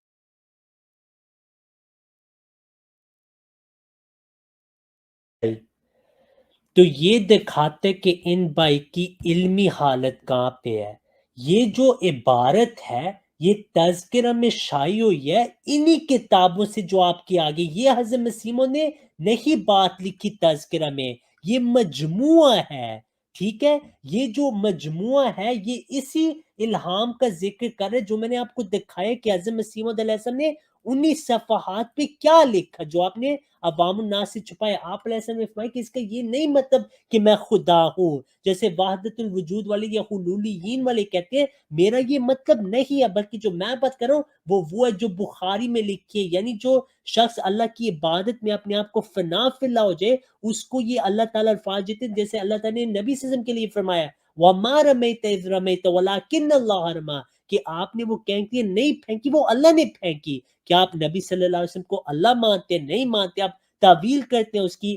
تو یہ دکھاتے کہ ان بھائی کی علمی حالت کہاں پہ ہے. یہ جو عبارت ہے یہ تذکرہ میں شائع ہوئی ہے انہی کتابوں سے جو آپ کی آگے. یہ حضرت مسیح موعود نے نہیں بات لکھی تذکرہ میں, یہ مجموعہ ہے, ٹھیک ہے. یہ جو مجموعہ ہے یہ اسی الہام کا ذکر کر رہے جو میں نے آپ کو دکھایا کہ حضرت مسیح موعود علیہ السلام نے 19 صفحات پہ کیا لکھا جو آپ نے عوام الناس سے چھپائے. آپ علیہ السلام نے فرمایا کہ اس کا یہ نہیں مطلب کہ میں خدا ہوں جیسے وحدت الوجود والے یا حلولیین والے کہتے ہیں, میرا یہ مطلب نہیں ہے, بلکہ جو میں بات کر رہا ہوں وہ ہے جو بخاری میں لکھی ہے. یعنی جو شخص اللہ کی عبادت میں اپنے آپ کو فنا فی اللہ ہو جائے اس کو یہ اللہ تعالیٰ الفاظ دیتے ہیں جیسے اللہ تعالیٰ نے نبی صلی اللہ علیہ وسلم کے لیے فرمایا وَمَا رَمَيْتَ إِذْ رَمَيْتَ وَلَكِنَّ اللَّهَ رَمَى, کہ آپ نے وہ کینکریاں نہیں پھینکی وہ اللہ نے پھینکی. کیا آپ نبی صلی اللہ علیہ وسلم کو اللہ مانتے نہیں مانتے, آپ تعویل کرتے ہیں اس کی.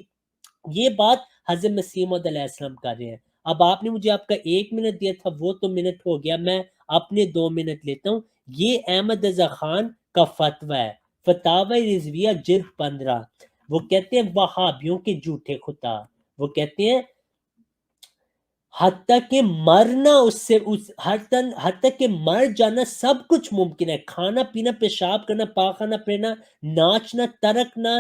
یہ بات حضرت مسیح موعود علیہ السلام کر رہے ہیں. اب آپ نے مجھے آپ کا 1 منٹ دیا تھا, وہ تو منٹ ہو گیا, میں اپنے 2 منٹ لیتا ہوں. یہ احمد رضا خان کا فتویٰ ہے, فتاوی رضویہ جلد 15. وہ کہتے ہیں وہابیوں کے جھوٹے خدا، وہ کہتے ہیں حتیٰ کہ مرنا اس سے حتیٰ کہ مر جانا سب کچھ ممکن ہے، کھانا پینا، پیشاب کرنا، پاخانہ پھرنا، ناچنا، ترکنا،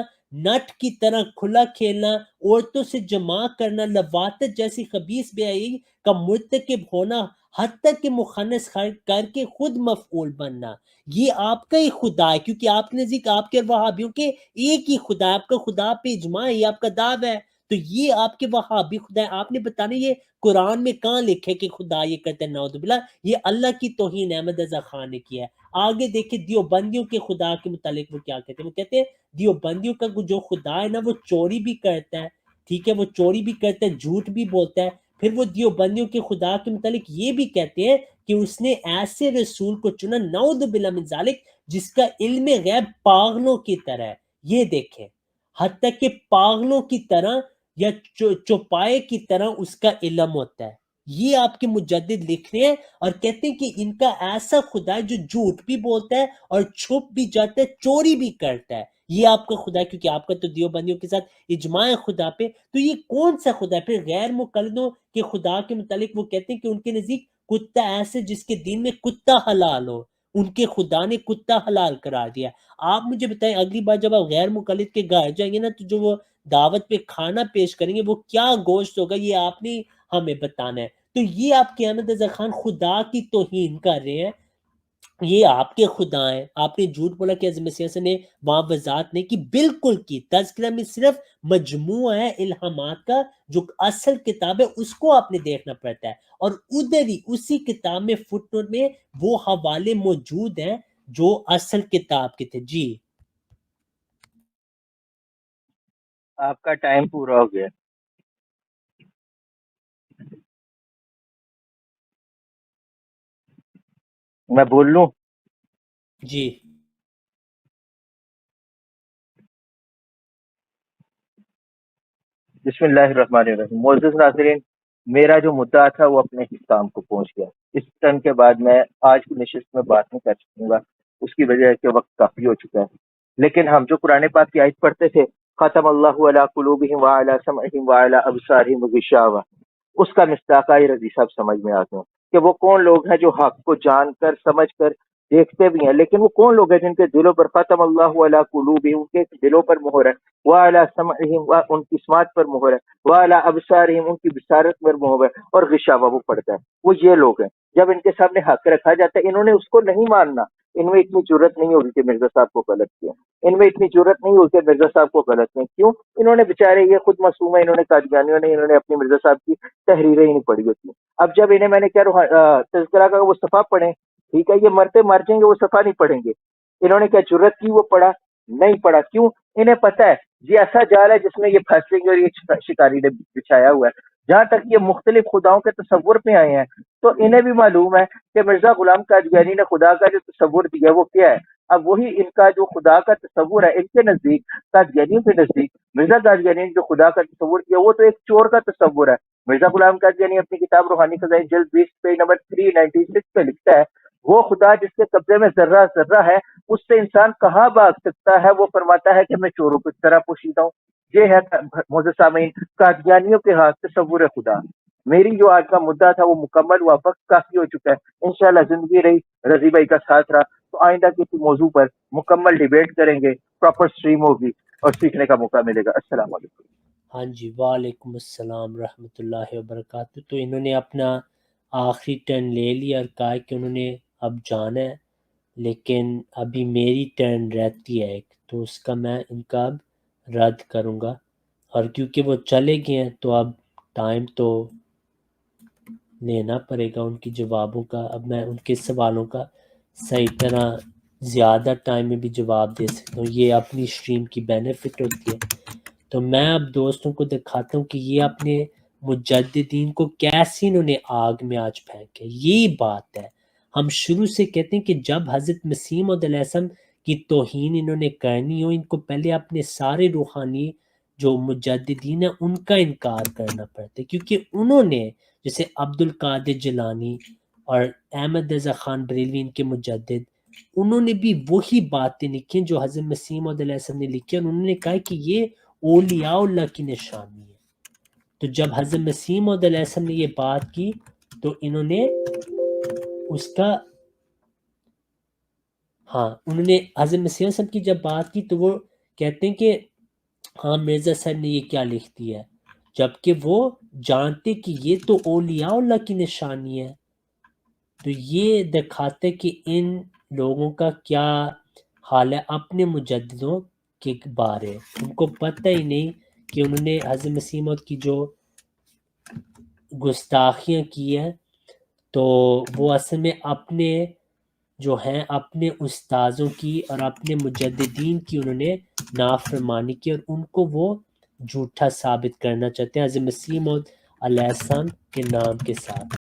نٹ کی طرح کھلا کھیلنا، عورتوں سے جمع کرنا، لواطت جیسی خبیث بے حیائی کا مرتکب ہونا، حتیٰ کہ مخنث کر کے خود مفعول بننا، یہ آپ کا ہی خدا ہے، کیونکہ آپ کے نزدیک آپ کے وہابیوں کے ایک ہی خدا ہے، آپ کا خدا پہ اجماع ہے، یہ آپ کا دعویٰ ہے، تو یہ آپ کے وہابی خدا ہے، آپ نے بتانا یہ قرآن میں کہاں لکھے کہ خدا یہ کرتے ہیں، نعوذ باللہ، یہ اللہ کی توہین احمد رضا خان نے کیا ہے۔ آگے دیکھیں دیوبندیوں کے خدا کے متعلق وہ کیا کہتے ہیں، وہ کہتے ہیں دیوبندیوں کا جو خدا ہے نا وہ چوری بھی کرتا ہے، ٹھیک ہے، وہ چوری بھی کرتا ہے، جھوٹ بھی بولتا ہے، پھر وہ دیوبندیوں کے خدا کے متعلق یہ بھی کہتے ہیں کہ اس نے ایسے رسول کو چنا نعوذ باللہ من ذالک جس کا علم غیب پاگلوں کی طرح ہے۔ یہ دیکھیں حتیٰ کہ پاگلوں کی طرح یا چوپائے کی طرح اس کا علم ہوتا ہے، یہ آپ کے مجدد لکھ رہے ہیں اور کہتے ہیں کہ ان کا ایسا خدا ہے جو جھوٹ بھی بولتا ہے اور چھپ بھی جاتا ہے، چوری بھی کرتا ہے، یہ آپ کا خدا ہے، کیونکہ آپ کا تو دیوبندیوں کے ساتھ اجماع ہے خدا پہ، تو یہ کون سا خدا ہے؟ پھر غیر مقلدوں کے خدا کے متعلق وہ کہتے ہیں کہ ان کے نزدیک کتا ایسے جس کے دین میں کتا حلال ہو، ان کے خدا نے کتا حلال قرار دیا۔ آپ مجھے بتائیں اگلی بار جب آپ غیر مقلد کے گھر جائیں گے نا تو جو وہ دعوت پہ کھانا پیش کریں گے وہ کیا گوشت ہوگا، یہ آپ نے ہمیں بتانا ہے۔ تو یہ آپ کے احمد رضا خان خدا کی توہین کر رہے ہیں، یہ آپ کے خدا ہیں۔ آپ نے جھوٹ بولا کہ عظیم سیاست نے وہاں وضاحت نہیں کی، بالکل کی، تذکرہ میں صرف مجموعہ ہے الہامات کا، جو اصل کتاب ہے اس کو آپ نے دیکھنا پڑتا ہے، اور ادھر ہی اسی کتاب میں فٹ نوٹ میں وہ حوالے موجود ہیں جو اصل کتاب کے تھے۔ جی آپ کا ٹائم پورا ہو گیا۔ میں بول لوں؟ جی بسم اللہ الرحمن الرحیم۔ معزز ناظرین، میرا جو مدعا تھا وہ اپنے اختتام کو پہنچ گیا۔ اس ٹرم کے بعد میں آج کی نشست میں بات نہیں کر سکوں گا، اس کی وجہ ہے کہ وقت کافی ہو چکا ہے، لیکن ہم جو قرآن پاک کی آیت پڑھتے تھے، ختم اللہ علی قلوبہم وعلی سمعہم وعلی ابصارہم غشاوہ، اس کا مصداق آئی رضی صاحب سمجھ میں آتے ہیں کہ وہ کون لوگ ہیں جو حق کو جان کر سمجھ کر دیکھتے بھی ہیں، لیکن وہ کون لوگ ہیں جن کے دلوں پر ختم اللہ علی قلوبہم، ان کے دلوں پر مہر ہے، وعلی سمعہم، ان کی سماعت پر مہر ہے، وعلی ابصارہم، ان کی بصارت پر مہر ہے، اور غشاوہ وہ پڑتا ہے۔ وہ یہ لوگ ہیں جب ان کے سامنے حق رکھا جاتا ہے انہوں نے اس کو نہیں ماننا، ان میں اتنی جرت نہیں ہوگی کہ مرزا صاحب کو غلط کیا، ان میں اتنی جرت نہیں ہوگی کہ مرزا صاحب کو غلط نہیں کیوں، انہوں نے بےچارے یہ خود معصوم ہے، انہوں نے قادیانیوں نے انہوں نے اپنی مرزا صاحب کی تحریریں ہی نہیں پڑھی ہوتی۔ اب جب انہیں میں نے کیا تذکرہ کا وہ صفحہ پڑھیں، ٹھیک ہے، یہ مرتے مر جائیں گے وہ صفحہ نہیں پڑھیں گے، انہوں نے کیا جرت کی وہ پڑھا نہیں پڑھا، کیوں؟ انہیں پتہ ہے یہ ایسا جال ہے جس میں یہ پھنسیں گے، اور یہ شکاری نے بچھایا ہوا ہے۔ جہاں تک یہ مختلف خداؤں کے تصور پہ آئے ہیں تو انہیں بھی معلوم ہے کہ مرزا غلام قادیانی نے خدا کا جو تصور دیا وہ کیا ہے۔ اب وہی ان کا جو خدا کا تصور ہے ان کے نزدیک، قادیانیوں کے نزدیک، مرزا قادیانی نے جو خدا کا تصور کیا وہ تو ایک چور کا تصور ہے۔ مرزا غلام قادیانی اپنی کتاب روحانی خزائن جلد 20 پیج نمبر 396 پہ لکھتا ہے، وہ خدا جس کے قبضے میں ذرہ ذرہ ہے اس سے انسان کہاں بھاگ سکتا ہے، وہ فرماتا ہے کہ میں چوروں کی طرح پوشیدہ ہوں۔ یہ ہے معزز سامعین قادیانیوں کے ہاتھ تصور خدا۔ میری جو آج کا مدعا تھا وہ مکمل ہوا، وقت کافی ہو چکا ہے، انشاءاللہ زندگی رہی، رضی بھائی کا ساتھ رہا تو آئندہ کسی موضوع پر مکمل ڈیبیٹ کریں گے، پراپر سٹریم ہوگی اور سیکھنے کا موقع ملے گا۔ السلام علیکم۔ ہاں جی، وعلیکم السلام رحمۃ اللہ وبرکاتہ۔ تو انہوں نے اپنا آخری ٹرن لے لیا اور کہا کہ انہوں نے اب جانا ہے، لیکن ابھی میری ٹرن رہتی ہے ایک، تو اس کا میں ان کا اب رد کروں گا، اور کیونکہ وہ چلے گئے ہیں تو اب ٹائم تو لینا پڑے گا ان کی جوابوں کا۔ اب میں ان کے سوالوں کا صحیح طرح زیادہ ٹائم میں بھی جواب دے سکتا ہوں، یہ اپنی اسٹریم کی بینیفٹ ہوتی ہے۔ تو میں اب دوستوں کو دکھاتا ہوں کہ یہ اپنے مجددین کو کیسے انہوں نے آگ میں آج پھینکے۔ یہی بات ہے، ہم شروع سے کہتے ہیں کہ جب حضرت مسیح موعود علیہ السلام کی توہین انہوں نے کرنی ہو، ان کو پہلے اپنے سارے روحانی جو مجددین ہیں ان کا انکار کرنا پڑتا ہے، کیونکہ انہوں نے جیسے عبد القادر جیلانی اور احمد رضا خان بریلوی ان کے مجدد، انہوں نے بھی وہی باتیں لکھی جو حضرت مسیح موعود علیہ السلام نے لکھی، اور انہوں نے کہا کہ یہ اولیاء اللہ کی نشانی ہے۔ تو جب حضرت مسیح موعود علیہ السلام نے یہ بات کی تو انہوں نے اس کا انہوں نے حضرت مسیح وسلم کی جب بات کی تو وہ کہتے ہیں کہ ہاں مرزا صاحب نے یہ کیا لکھ دیا ہے، جبکہ وہ جانتے کہ یہ تو اولیاء اللہ کی نشانی ہے۔ تو یہ دکھاتے کہ ان لوگوں کا کیا حال ہے اپنے مجددوں کے بارے، ان کو پتہ ہی نہیں کہ انہوں نے حضرت مسیح موعود کی جو گستاخیاں کی ہیں تو وہ اصل میں اپنے جو ہیں اپنے استاذوں کی اور اپنے مجددین کی انہوں نے نافرمانی کی، اور ان کو وہ جھوٹا ثابت کرنا چاہتے ہیں حضرت مسیح موعود علیہ السلام کے نام کے ساتھ۔